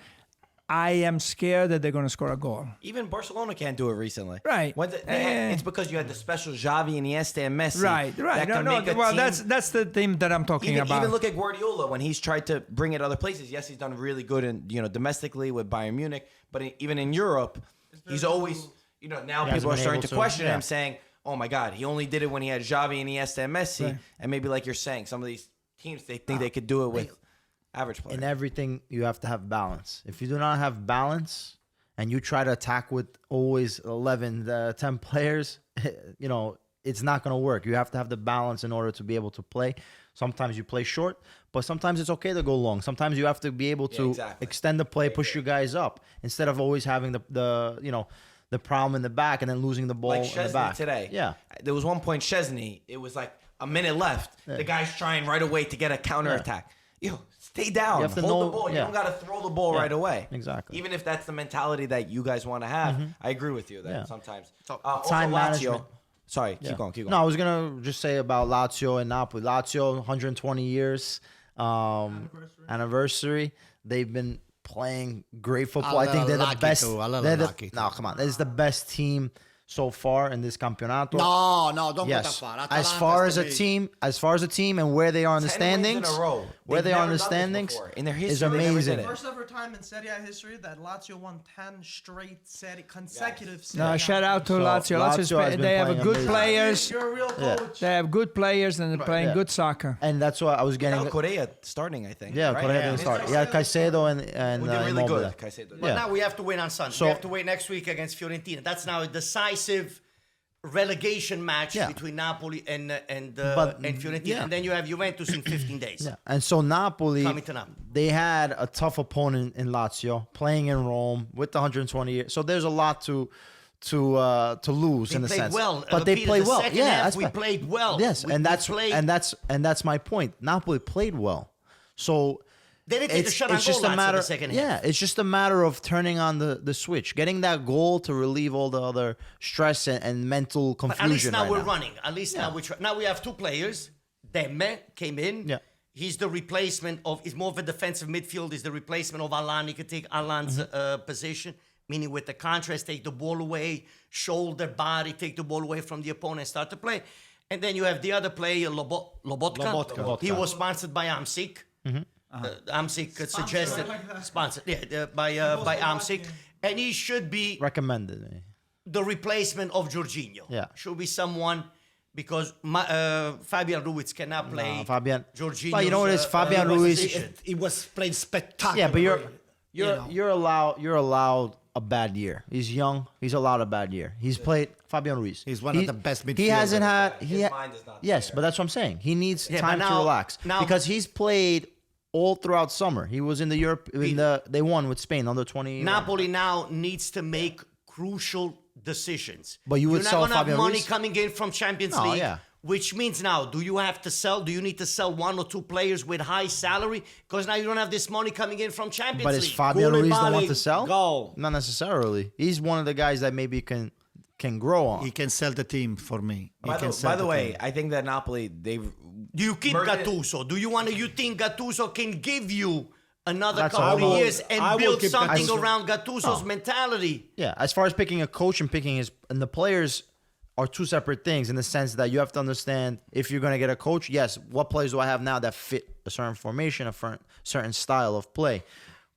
I am scared that they're going to score a goal. Even Barcelona can't do it recently. Right. It's because you had the special Xavi, Iniesta, and Messi. Right. That can make a Well, team. that's the team that I'm talking about. Even look at Guardiola when he's tried to bring it other places. Yes, he's done really good in domestically with Bayern Munich, but even in Europe, he's always now hasn't people are been starting able to to, question yeah. him, saying, "Oh my God, he only did it when he had Xavi, Iniesta, and Messi." Right. And maybe like you're saying, some of these teams they think they could do it with average players. In everything, you have to have balance. If you do not have balance and you try to attack with always 11, 10 players, it's not going to work. You have to have the balance in order to be able to play. Sometimes you play short, but sometimes it's okay to go long. Sometimes you have to be able to extend the play, push you guys up, instead of always having the problem in the back and then losing the ball Like in the Szczesny back. today. Yeah. There was one point Szczesny, it was like a minute left. The guy's trying right away to get a counterattack. Stay down. You have to Hold know- the ball. yeah. You don't got to throw the ball right away. Exactly. Even if that's the mentality that you guys want to have. I agree with you that Yeah. sometimes. Time also management. Sorry, keep going. No, I was gonna just say about Lazio and Napoli. Lazio, 120 years anniversary. They've been playing great football. I think they're the best. No, come on, it's the best team so far in this campionato. No, don't go that Yes, far. as Atalanta far has as to a team, and where they are in the 10 wins in standings, a row. where They've they are in never the done this standings, before. In their is history, they never amazing. did it. First ever time in Serie A history that Lazio won 10 straight consecutive Serie No, A shout out to So, Lazio. Lazio has been They have a playing good amazing. players. You're a real coach. They have good players and they're playing Yeah. good soccer. And that's why I was getting. Korea starting, I think. Yeah, right? Korea didn't start. Yeah, Caicedo and We did really Immobile. good. Caicedo. But Yeah. now we have to win on Sunday. So- we have to win next week against Fiorentina. That's now a decisive relegation match Yeah. between Napoli and Fiorentina. yeah. And then you have Juventus in 15 days. Yeah. And so Napoli, Coming to Napoli. they had a tough opponent in Lazio, playing in Rome with the 120 years. So there's a lot to lose They in a played sense. well. But they Peter, played the well. second Yeah, half, that's we fine. played well. Yes, We- and we played- that's my point. Napoli played well. So They didn't take the shot on it's just goal a in matter. the second half. Yeah, it's just a matter of turning on the switch, getting that goal to relieve all the other stress and mental But confusion. at least now right we're running. At least now we have two players. Demme came in. Yeah. He's the replacement of. He's more of a defensive midfield. He's the replacement of Alan. He could take Alan's position, meaning with the contrast, take the ball away, shoulder, body, take the ball away from the opponent, start to play. And then you have the other player, Lobotka. He was sponsored by Amsic. Amsic suggested sponsored, by Amsic, and he should be recommended. the replacement of Jorginho. Yeah. Should be someone because Fabian Ruiz cannot play. Fabian. Jorginho. But you know what it is? Fabian Ruiz. He was playing spectacular. Yeah, but You know. you're allowed a bad year. He's young. He's allowed a bad year. He's played Fabian Ruiz. He's one of the best He midfielders. hasn't had. His mind is not Yes, there. but that's what I'm saying. He needs Yeah, time but to now- relax now- because he's played all throughout summer. He was in the Europe. They won with Spain under 20. Napoli now needs to make crucial decisions. But you would You're sell not gonna Fabian have money Ruiz? coming in from Champions No, League. yeah. Which means now, do you have to sell? Do you need to sell one or two players with high salary? Because now you don't have this money coming in from Champions But League. is Fabian Ruiz the one Koulibaly, to sell? go. Not necessarily. He's one of the guys that maybe can grow on. He can sell the team for me. He By can the, sell by the way, team. I think that Napoli, they've. Do you keep Mertens- Gattuso? Do you think Gattuso can give you another That's couple all. of years and I will build keep something Gattuso. around Gattuso's mentality? Yeah, as far as picking a coach and picking and the players are two separate things in the sense that you have to understand if you're going to get a coach, yes, what players do I have now that fit a certain formation, a certain style of play?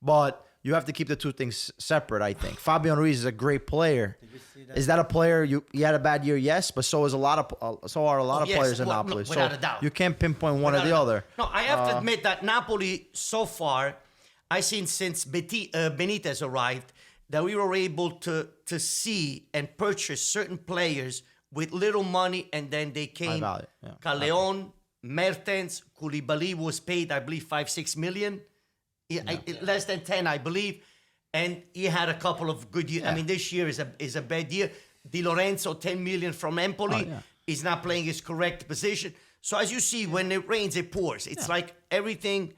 But you have to keep the two things separate, I think. Fabian Ruiz is a great player. Is that a player he had a bad year? Yes, but so are a lot of yes, players in well, Napoli. no, without so a doubt. you can't pinpoint one or Without the a- other. No, I have to admit that Napoli so far, I seen since Benitez arrived that we were able to see and purchase certain players with little money, and then they came. value, yeah. Callejon, Mertens, Koulibaly was paid, I believe, 5-6 million, less than 10, I believe, and he had a couple of good years. I mean, this year is a bad year. Di Lorenzo, 10 million from Empoli, is not playing his correct position. So as you see, when it rains, it pours. It's like everything.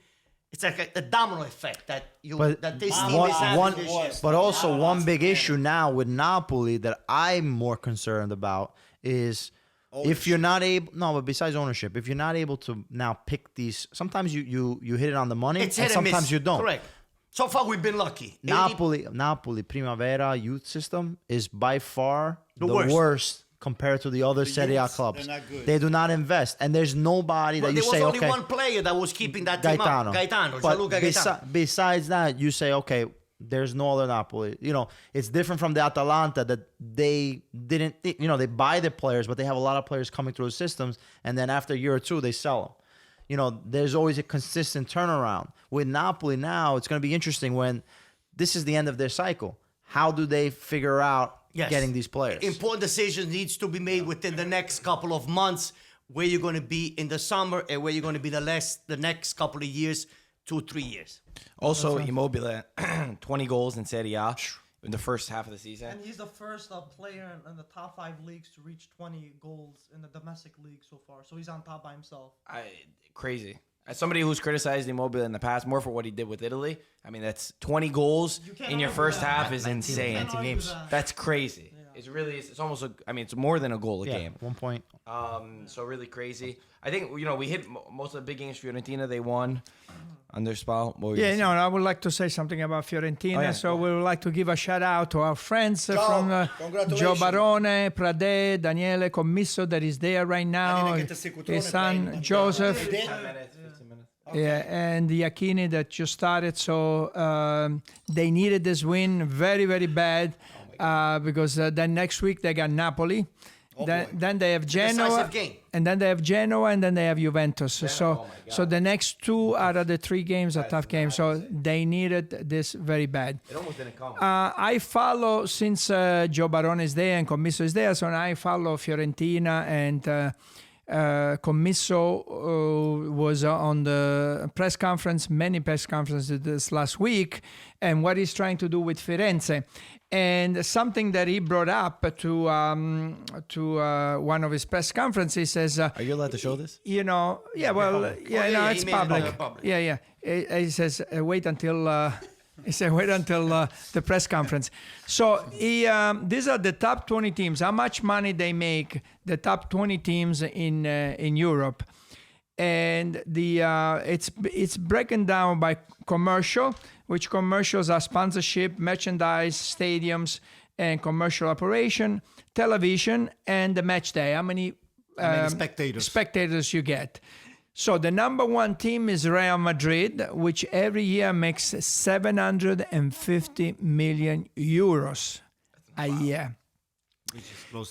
It's like a domino effect that this team is having this year. But also one big issue now with Napoli that I'm more concerned about is if you're not able. No, but besides ownership, if you're not able to now pick these, sometimes you hit it on the money, It's and hit and miss. sometimes you don't. Correct. So far, we've been lucky. 80 Napoli Primavera youth system is by far the worst. worst compared to the other Serie A youths, clubs. they're not good. They do not invest, and there's nobody But that you there was say, only okay, one player that was keeping that team up. Gaetano, But Gianluca Gaetano. besides that, you say, okay, there's no other Napoli. You know, it's different from the Atalanta that they didn't, you know, they buy the players, but they have a lot of players coming through the systems, and then after a year or two, they sell them. You know, there's always a consistent turnaround. With Napoli now, it's going to be interesting when this is the end of their cycle. How do they figure out Yes. getting these players? Important decisions needs to be made within the next couple of months, where you're going to be in the summer and where you're going to be the next couple of years, 2-3 years. Also, Immobile, 20 goals in Serie A in the first half of the season. And he's the first player in the top 5 leagues to reach 20 goals in the domestic league so far. So he's on top by himself. Crazy. As somebody who's criticized Immobile in the past, more for what he did with Italy, I mean, that's 20 goals You can't in your argue first that. half is 19 insane. 19 games. That's crazy. It's really, it's almost, it's more than a goal a Yeah, game. 1 point. So really crazy. I think, you know, we hit most of the big games. Fiorentina, they won under Spal. What were you Yeah, gonna no, say? I would like to say something about Fiorentina. Oh, yeah. So we would like to give a shout out to our friends from Congratulations. Joe Barone, Prade, Daniele Commisso that is there right now. get to see Cutrone His son playing, but, Joseph. 10 minutes, 15 minutes. Yeah, and the Iachini that just started. So they needed this win very, very bad because then next week they got Napoli. Then they have Genoa, decisive game. and then they have Genoa, and then they have Juventus. So the next 2 out of the 3 games are tough games. So they needed this very bad. It almost didn't come. I follow since Joe Barone is there and Commisso is there, so I follow Fiorentina and. Commisso was on the press conference, many press conferences this last week, and what he's trying to do with Firenze. And something that he brought up to one of his press conferences says, Are you allowed to show this? you know, yeah, well, yeah, no, yeah, it's he made it public. public. Yeah. He says, wait until. He said, wait until the press conference. So these are the top 20 teams. How much money they make? The top 20 teams in Europe, and it's broken down by commercial, which commercials are sponsorship, merchandise, stadiums, and commercial operation, television, and the match day. How many spectators you get? So the number 1 team is Real Madrid, which every year makes 750 million euros a year.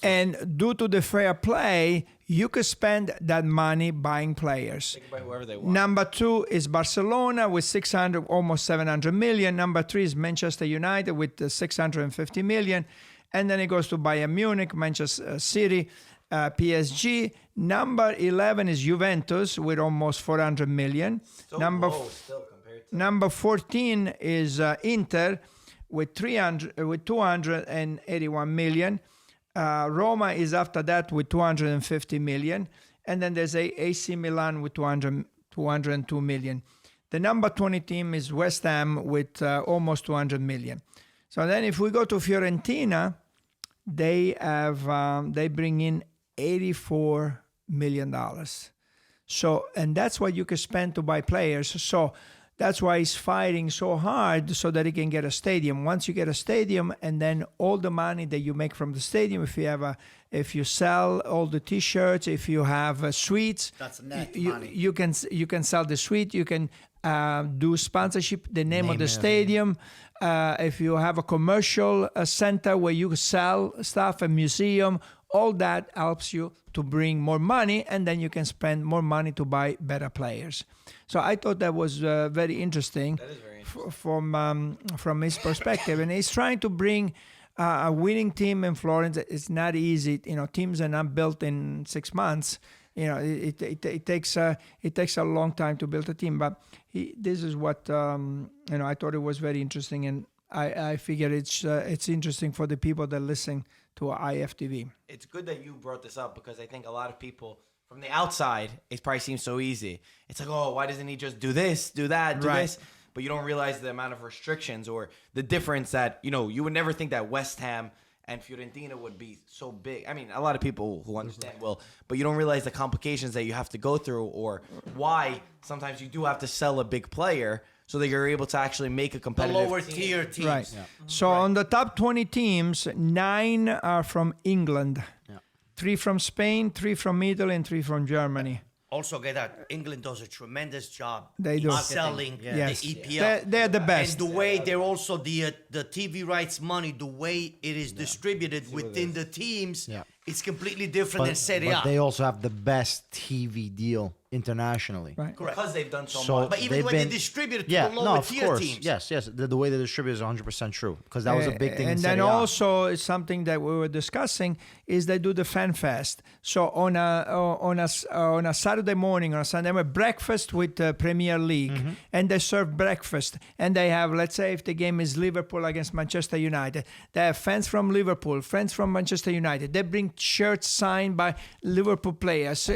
And due to the fair play, you can spend that money buying players. They can buy whoever they want. Number 2 is Barcelona with 600, almost 700 million. Number 3 is Manchester United with 650 million. And then it goes to Bayern Munich, Manchester City, PSG. Number 11 is Juventus with almost 400 million. So low still compared to... Number 14 is Inter with 281 million. Roma is after that with 250 million. And then there's AC Milan with 202 million. The number 20 team is West Ham with almost 200 million. So then if we go to Fiorentina, they bring in $84 million. So, and that's what you can spend to buy players. So that's why he's fighting so hard so that he can get a stadium. Once you get a stadium, and then all the money that you make from the stadium, if you sell all the T-shirts, if you have suites, That's net you, money. you can sell the suite. You can do sponsorship, the name of the stadium. If you have a commercial center where you sell stuff, a museum, all that helps you to bring more money, and then you can spend more money to buy better players. So I thought that was very interesting, That is very interesting. from his perspective. And he's trying to bring a winning team in Florence. It's not easy. You know, teams are not built in 6 months. You know, it takes a long time to build a team. But this is what I thought it was very interesting, and I figure it's interesting for the people that listen to IFTV. It's good that you brought this up because I think a lot of people from the outside, it probably seems so easy. It's like, oh, why doesn't he just do this, do that, do this? But you don't realize the amount of restrictions or the difference that, you would never think that West Ham and Fiorentina would be so big. I mean, a lot of people who understand will, but you don't realize the complications that you have to go through or why sometimes you do have to sell a big player so that you're able to actually make a The competitive lower team. tier teams. Right. So on the top 20 teams, 9 are from England, 3 from Spain, 3 from Italy, and 3 from Germany. Also, get that England does a tremendous job They do. in selling Yes. the EPL. They're the best. And the way they're also the TV rights money, the way it is distributed within the teams, Yeah. it's completely different than Serie But A. they also have the best TV deal internationally. Right. Correct. Because they've done so So much. But even they've when they been- distribute it to Yeah, the no, lower of tier course. teams. Yes. The way they distribute is 100% true because that was a big thing in And Serie then A. also it's something that we were discussing is they do the fan fest. So on a Saturday morning or a Sunday morning, breakfast with the Premier League, Mm-hmm. and they serve breakfast. And they have, let's say, if the game is Liverpool against Manchester United, they have fans from Liverpool, friends from Manchester United. They bring shirts signed by Liverpool players,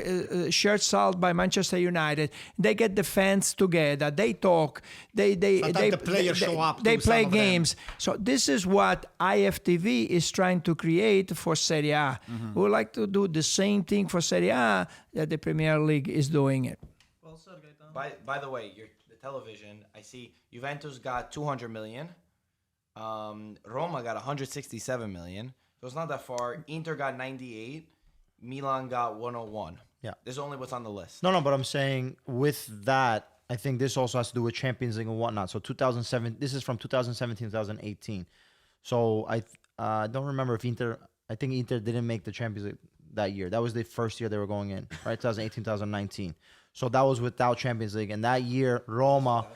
shirts sold by Manchester United. They get the fans together. They talk. Sometimes the players show up They too, play some of them. games. So this is what IFTV is trying to create for Serie A. Mm-hmm. We would like to do the same thing for Serie A that the Premier League is doing it. Well said, Gaetano. By the way, the television, I see Juventus got 200 million. Roma got 167 million. So it's not that far. Inter got 98. Milan got 101. Yeah. This is only what's on the list. No, but I'm saying with that, I think this also has to do with Champions League and whatnot. So 2007, this is from 2017, 2018. So I don't remember if Inter, I think Inter didn't make the Champions League that year. That was the first year they were going in, right? 2018, 2019. So that was without Champions League. And that year, Roma,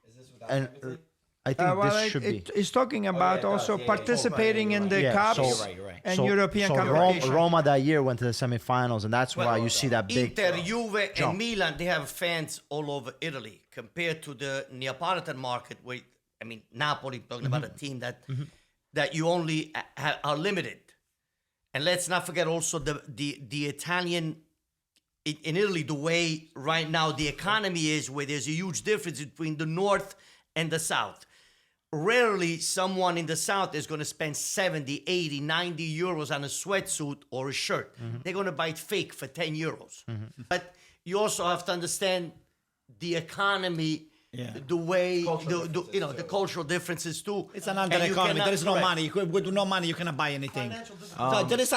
Is this without and Champions League? I think Well, this should be. it's talking about it does. also Yeah, yeah, yeah. participating in the Yeah, cups so- You're right. and European so competition. Roma that year went to the semifinals, and that's why you see that big. Inter, Juve, jump. and Milan, they have fans all over Italy compared to the Neapolitan market, where, I mean, Napoli, talking about a team that you only are limited. And let's not forget also the Italian, in Italy, the way right now the economy is, where there's a huge difference between the north and the south. Rarely someone in the south is going to spend 70, 80, 90 euros on a sweatsuit or a shirt. They're going to buy it fake for 10 euros. But you also have to understand the economy, the way, the cultural differences too. It's an under economy. There is no money. With no money, you cannot buy anything. So there is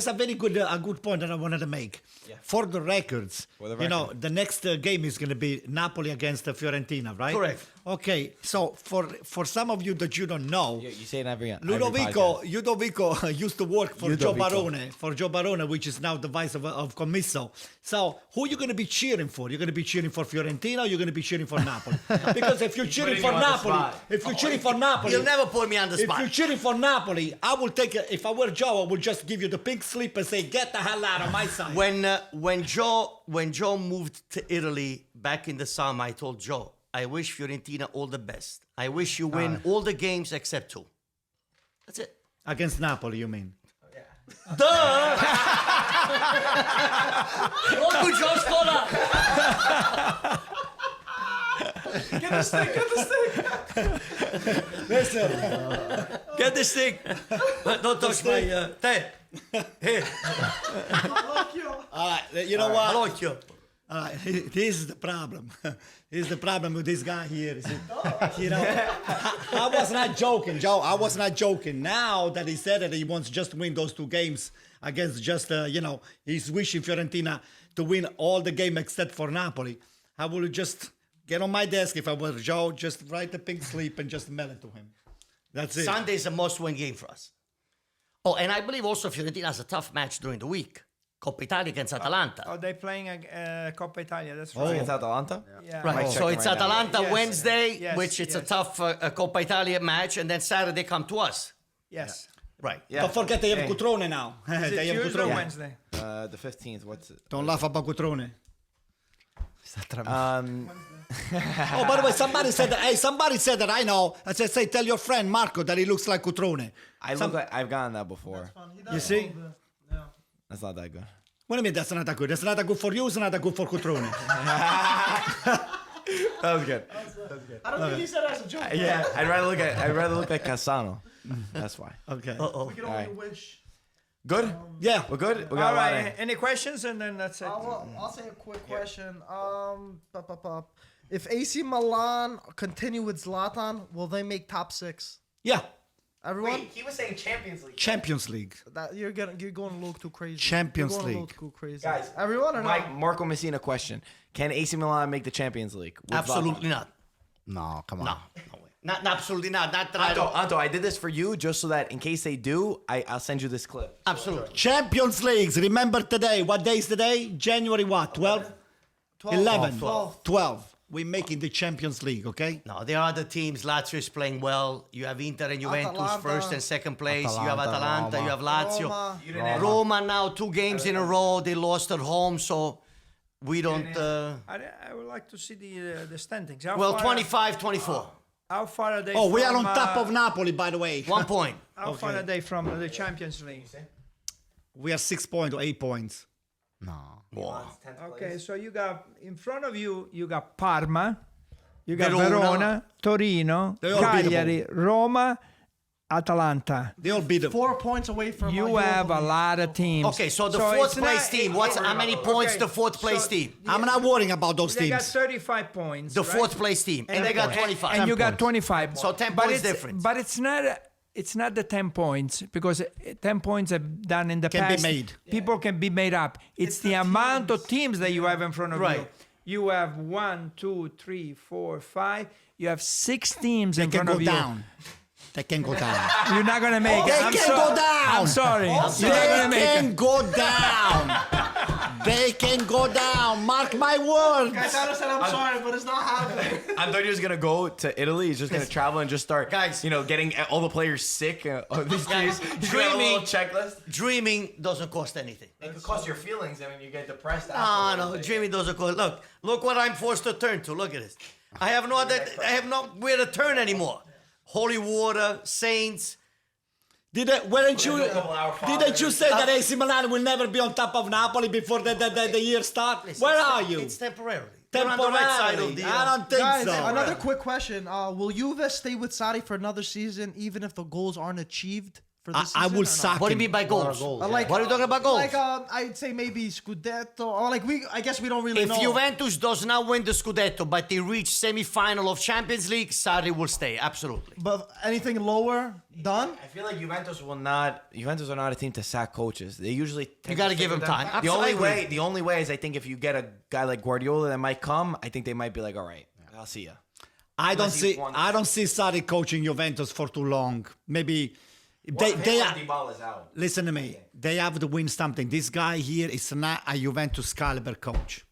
a very good point that I wanted to make. For the records, the next game is going to be Napoli against Fiorentina, right? Correct. Okay, so for some of you that you don't know, You say it every Ludovico used to work for Joe Ludovico. Barone, which is now the vice of Commisso. So who are you going to be cheering for? You're going to be cheering for Fiorentina, or you're going to be cheering for Napoli? Because if you're cheering for Napoli, You'll never put me on the if spot. you're cheering for Napoli, I will take it. If I were Joe, I would just give you the pink slip and say, "Get the hell out of my side." When Joe moved to Italy back in the summer, I told Joe, I wish Fiorentina all the best. I wish you win all the games except 2. That's it. Against Napoli, you mean? Duh! Look who Joe Scola. Get the stick, get the stick. Listen, Get the stick. Don't touch my... Te. Here. all right, you know what? Hello, you. All right, this is the problem. This is the problem with this guy here. Is I was not joking, Joe. I was not joking. Now that he said that he wants just to win those 2 games against he's wishing Fiorentina to win all the game except for Napoli. I will just get on my desk if I were Joe, just write the pink slip and just mail it to him. That's it. Sunday is a must-win game for us. Oh, and I believe also Fiorentina has a tough match during the week. Coppa Italia against Atalanta. Oh, they're playing Coppa Italia. That's Oh. right. Against Atalanta? Yeah. Right, so checking it's right now. Atalanta Yes. Wednesday, Yes, which it's a yes. tough Coppa Italia match, and then Saturday come to us. Yes. Right. Yeah. Don't forget they have Hey. Cutrone now. Is They it have Tuesday or Cutrone. Wednesday? The 15th. What's it? Don't laugh about Cutrone. Um, Oh, by the way, somebody said that I know. I said, say, tell your friend Marco that he looks like Cutrone. I've gotten that before. You see? That's not that good. What do you mean that's not that good? That's not that good for you, it's not that good for Cutrone. That was good. I don't think he said it as a joke. Yeah, I'd rather look like Cassano. That's why. Okay. We can only Alright. wish. Good? Yeah. We're good? We All got right. Any questions? And then that's it. I'll say a quick question. If AC Milan continue with Zlatan, will they make top 6? Yeah, Everyone? Wait, he was saying Champions League. Champions League. That you're going a little too crazy. Champions you're going League. A little too crazy. Guys, Everyone or Mike, not? Marco Messina question. Can AC Milan make the Champions League? with Absolutely not. No, come on. No, no way. Not absolutely not. Not that I don't. Anto, I did this for you just so that in case they do, I'll send you this clip. Absolutely. Champions Leagues. Remember today. What day is today? January what? 12? 11. 12. We're making the Champions League, okay? No, there are other teams. Lazio is playing well. You have Inter and Juventus Atalanta. first and second place. you have Atalanta, Atalanta. Roma. You have Lazio. Roma. You didn't have- Roma now 2 games in a row. They lost at home, so we don't. I would like to see the standings. How Well, far- 25-24. How far are they? Oh, we are from, on top of Napoli, by the way. 1 point. How far are they from the Champions League? We are 6 points or 8 points. No. Wow. Okay, so you got in front of you. You got Parma, you got Verona. Verona, Torino, They're all Cagliari, Roma, Atalanta. They all beat them. 4 points away from. You Europa have a League. lot of teams. Okay, so the it's fourth not- place team. How many points the fourth place team? I'm not worrying about those They got teams. 35 points. The right? fourth place team, and they got 25. And you 10 got points. 25. So 10 But points it's- difference. But it's not the 10 points because 10 points have done in the Can be past. made. People can be made up. It's the amount of teams that you have in front of you. Right. You have 1, 2, 3, 4, 5. You have 6 teams They in can front go of you. down. They can go down. You're not gonna make They it. I'm can so- go down. I'm sorry. You're not They gonna make can it. go down. They can go down. Mark my words. Guys, I said I'm sorry, but it's not happening. I thought he was gonna go to Italy. He's just gonna travel and just start, Guys. getting all the players sick. Of these teams. He's gonna have a little checklist. Dreaming doesn't cost anything. It could cost your feelings. I mean, you get depressed. No, dreaming doesn't cost. Look what I'm forced to turn to. Look at this. I have nowhere to turn anymore. Holy water, saints. Weren't you? couple hour Didn't you say that AC Milan will never be on top of Napoli before the year starts? Where are you? It's temporary. They're on the right side of Temporarily. the. I don't think Guys, so. another quick question. Will Juve stay with Sarri for another season, even if the goals aren't achieved for this I season? will or not? sack What do you him. mean by goals? goals, Like, What are you talking about goals? Like, I'd say maybe Scudetto, or like I guess we don't really If know. Juventus does not win the Scudetto, but they reach semi-final of Champions League, Sarri will stay. Absolutely. But anything lower, done. I feel like Juventus are not a team to sack coaches. They usually You got to give him time. The only Absolutely. the only way is I think if you get a guy like Guardiola that might come, I think they might be like, all right, I'll see ya. I don't Unless he see. wants- I don't see Sarri coaching Juventus for too long. Maybe they are. Dybala's out. Listen to me. They have to win something. This guy here is not a Juventus caliber coach.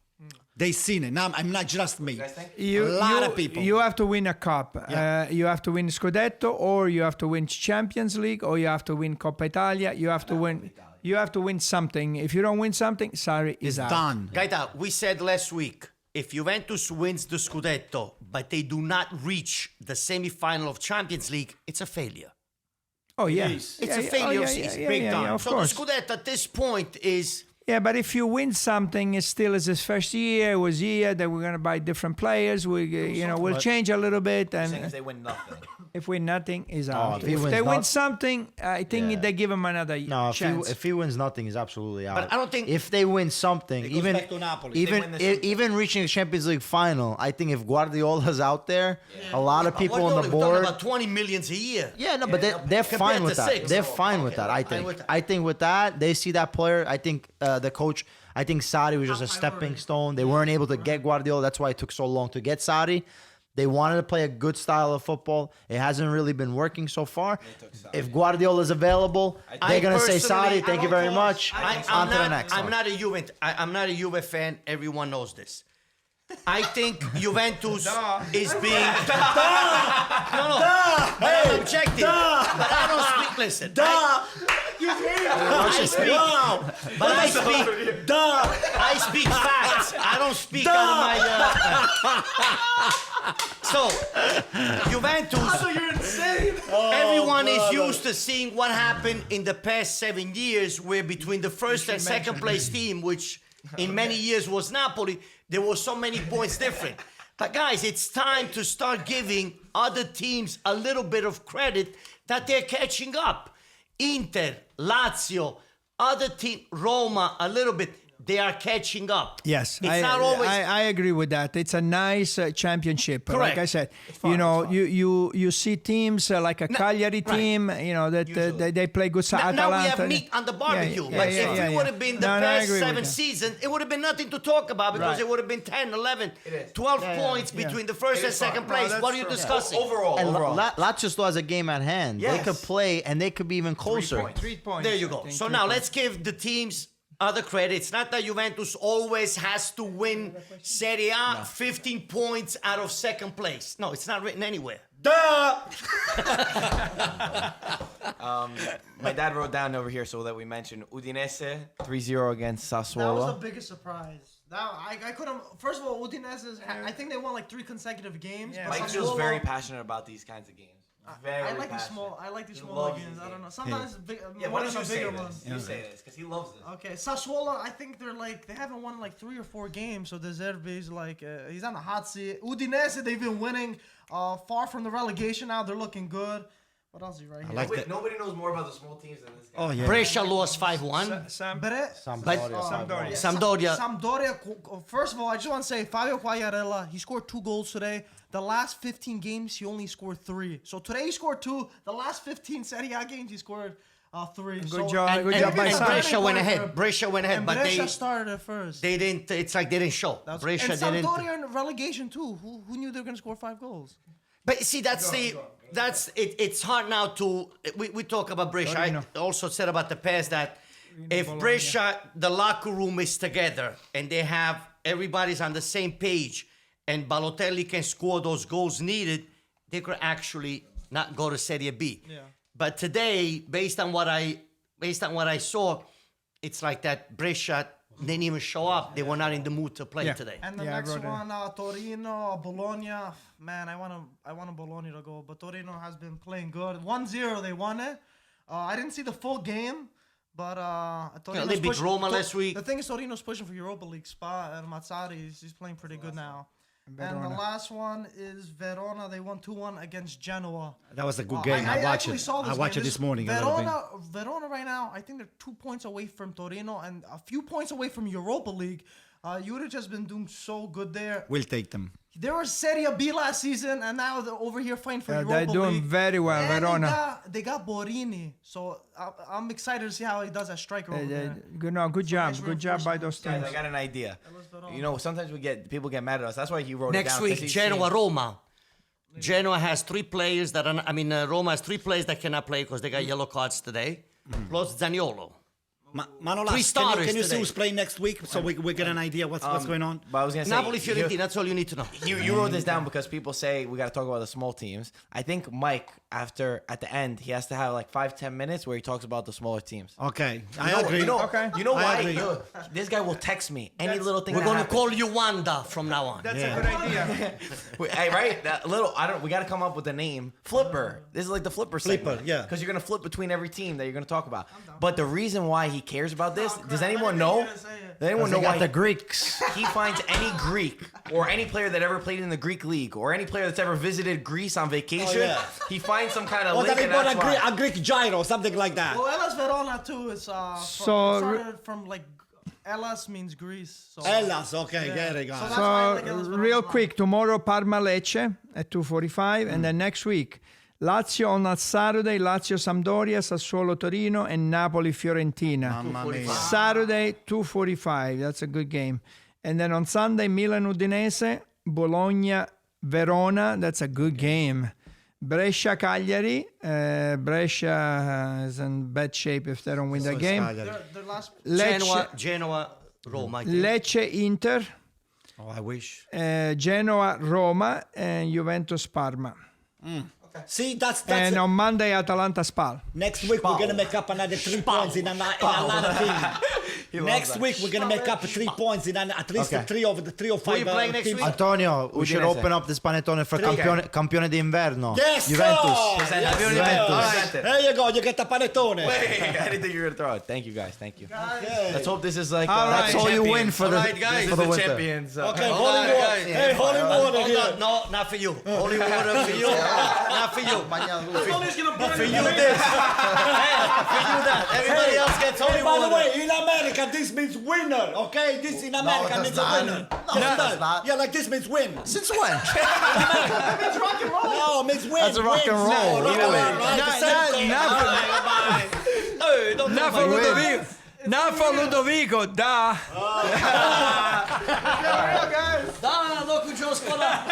They seen it. Now I'm not just me. guys think? A lot of people. You have to win a cup. Yeah. You have to win Scudetto, or you have to win Champions League, or you have to win Coppa Italia. You have to win. You have to win something. If you don't win something, Sarri is out. Done. Gaita, we said last week, if Juventus wins the Scudetto, but they do not reach the semi-final of Champions League, it's a failure. Oh yeah, It's a failure of season. Of So course. the Scudetto at this point is Yeah, but if you win something, it still is his first year. It was here that we're gonna buy different players. We'll change a little bit, Saying and if they win nothing. if win nothing, is out. if he If wins they win not- something, I think Yeah. they give him another No, chance. if he wins nothing, he's absolutely out. I don't think- if they win something, goes even back to Napoli. even They win this even reaching the Champions League final, I think if Guardiola's out there, a lot of people on the We're talking board. about 20 millions a year. Yeah, no, but they're compared fine with to that. 6. They're fine with Okay, that. I fine think. with that. I think with that, they see that player. I think the coach. I think Sarri was just a stepping stone. They weren't able to get Guardiola. That's why it took so long to get Sarri. They wanted to play a good style of football. It hasn't really been working so far. If Guardiola is available, they're gonna say personally- Sarri. Thank you very much. On to the next I'm one. not a Juve. I'm not a Juve fan. Everyone knows this. I think Juventus is being. No. I'm objective. But I don't speak. Listen. I speak. Wow. But I speak. I speak facts. I don't speak out of my. So, Juventus. You're insane. Everyone is used to seeing what happened in the past 7 years, where between the first and second place team, which in many years was Napoli, there were so many points different. But guys, it's time to start giving other teams a little bit of credit that they're catching up. Inter, Lazio, other team, Roma, a little bit. they are catching up. Yes, It's not always. I agree with that. It's a nice championship. Correct. Like I said, you see teams like a Cagliari team, that they play good. Now we Atalanta. have meat on the barbecue. But if it would have been the I past agree with 7 that. seasons, it would have been nothing to talk about because Right. it would have been 10, 11, 12 points between the first and second place. What are you discussing? Overall, And overall. Lazio still has a game at hand. They Yes. could play, and they could be even closer. 3 points. There you I go. think, So 3 now points. let's give the teams other credit. It's not that Juventus always has to win Serie A 15 points out of second place. No, it's not written anywhere. Duh! My dad wrote down over here so that we mentioned Udinese 3-0 against That was the Sassuolo. biggest surprise. I couldn't. First of all, Udinese, I think they won like 3 consecutive games. Yeah. but Mike feels Sassuolo- very passionate about these kinds of games. Very I like these passionate. small. I like these He smaller loves games. these I don't know. games. Sometimes big, Yeah, more why than don't a you say bigger this? one. You say this because he loves this. Okay, Sassuolo, I think they're like they haven't won like 3 or 4 games, so De Zerbi's like he's on the hot seat. Udinese, they've been winning, far from the relegation now. They're looking good. What else is right here? like that. Nobody knows more about the small teams than this guy. Oh yeah. Brescia lost 5-1. Sampdoria. First of all, I just want to say Fabio Quagliarella. He scored 2 goals today. The last 15 games, he only scored 3. So today he scored 2. The last 15 Serie A games, he scored 3. Good job. And, Good and, job by and Sarri. Brescia went ahead. Brescia went ahead, And but Brescia started at first. they didn't. It's like they didn't show. Brescia and didn't. Sampdoria in relegation too. Who knew they were going to score 5 goals? But see, that's it's hard now to we talk about Brescia. I Torino. also said about the past that if Bologna. Brescia, the locker room is together and they have everybody's on the same page, and Balotelli can score those goals needed, they could actually not go to Serie B. Yeah. But today, based on what I saw, it's like that Brescia didn't even show up. They were not in the mood to play Yeah. today. And the Yeah, I next wrote it. one, Torino, Bologna. Man, I want Bologna to go, but Torino has been playing good. 1-0, they won it. I didn't see the full game, but Torino's they beat pushing- Roma last week. The thing is, Torino's pushing for Europa League spot, and Mazzari, he's playing pretty good now. And the Verona. last one is Verona. They won 2-1 against Genoa. That was a good game. I watched actually it. saw this I watched game. it this morning. a little bit. Verona right now, I think they're 2 points away from Torino and a few points away from Europa League. You would have just been doing so good there. We'll take them. They were Serie B last season, and now they're over here fighting for Europa They're doing League. very well, And Verona. They got Borini, so I'm excited to see how he does as striker over there. Good job. nice Good job by reinforcement. those Guys, teams. I got an idea. Verona. You know, sometimes people get mad at us. That's why he wrote it Next down. week, 'cause he's Genoa, seen- Roma. Genoa has 3 players that are. Roma has 3 players that cannot play because they got yellow cards today. Plus Zaniolo. Manolas, 3 starters can you see today. who's playing next week so we get an idea what's going on? But I was gonna say, Napoli, Fiorentina. That's all you need to know. You wrote this down because people say we got to talk about the small teams. I think Mike, at the end, he has to have like 5-10 minutes where he talks about the smaller teams. Okay, I agree. You know, Okay. you know I why? agree. This guy will text me any little thing. We're that going to happens. call you Wanda from now on. That's a good idea. Hey, right? That little. I don't. We got to come up with a name. Flipper. This is like the flipper. Flipper, yeah. Because you're gonna flip between every team that you're gonna talk about. But the reason why he cares about this, does crap. anyone I didn't know? think you were gonna say it. Does anyone They know got why the Greeks. he finds any Greek or any player that ever played in the Greek league or any player that's ever visited Greece on vacation? yeah. He finds some kind of Or link. that he And bought that's why. a Greek gyro, something like that. Well, Hellas Verona too is started from like Hellas means Greece. So, Hellas, okay, Yeah. there you go. So that's why I like Hellas So, Verona real a lot. quick, tomorrow Parma Lecce at 2:45, and then next week Lazio on that Saturday, Lazio Sampdoria, Sassuolo Torino, and Napoli Fiorentina. Mamma mia. Saturday 2:45. That's a good game. And then on Sunday, Milan Udinese, Bologna Verona. That's a good game. Brescia Cagliari. Brescia is in bad shape if they don't win that game. Their last Genoa, Roma. I think. Lecce Inter. Oh, I wish. Genoa Roma, and Juventus Parma. See, that's And on Monday, Atalanta Spal. next week we're gonna make up another 3 points in another team. Next week we're gonna make up 3 points in at least Okay. 3 of the 3 or 5 you playing next teams. week? Antonio, we should Udinese. open up this panettone for Okay. campione d'inverno. Yes, Juventus. sir! Present- Yes, Abbiamo sir. Juventus. All right. Present. There you go, you get a panettone. Hey, I didn't think you were gonna throw it. Thank you guys. Thank you. Let's hope this is like All That's right. all you win for the Alright, guys. This for is the the winter. champions. Okay, Hold holy on, water. guys. Hey, holy water Hold here. on, no, not for you. Holy water for you. Not for you. Tony's gonna burn For you this. For you that. Everybody else gets holy Hey, by the water. way, in America, America, this means winner, okay? This in America it means does a not. winner. No, it does not. Yeah, like this means win. Since when? It's rock and roll. No, it means win. That's a rock and roll. No, rock and roll, right? The same thing. Not for Ludovico. Not for Ludovico, da. Yeah, guys. Da, doku Joe Skoda.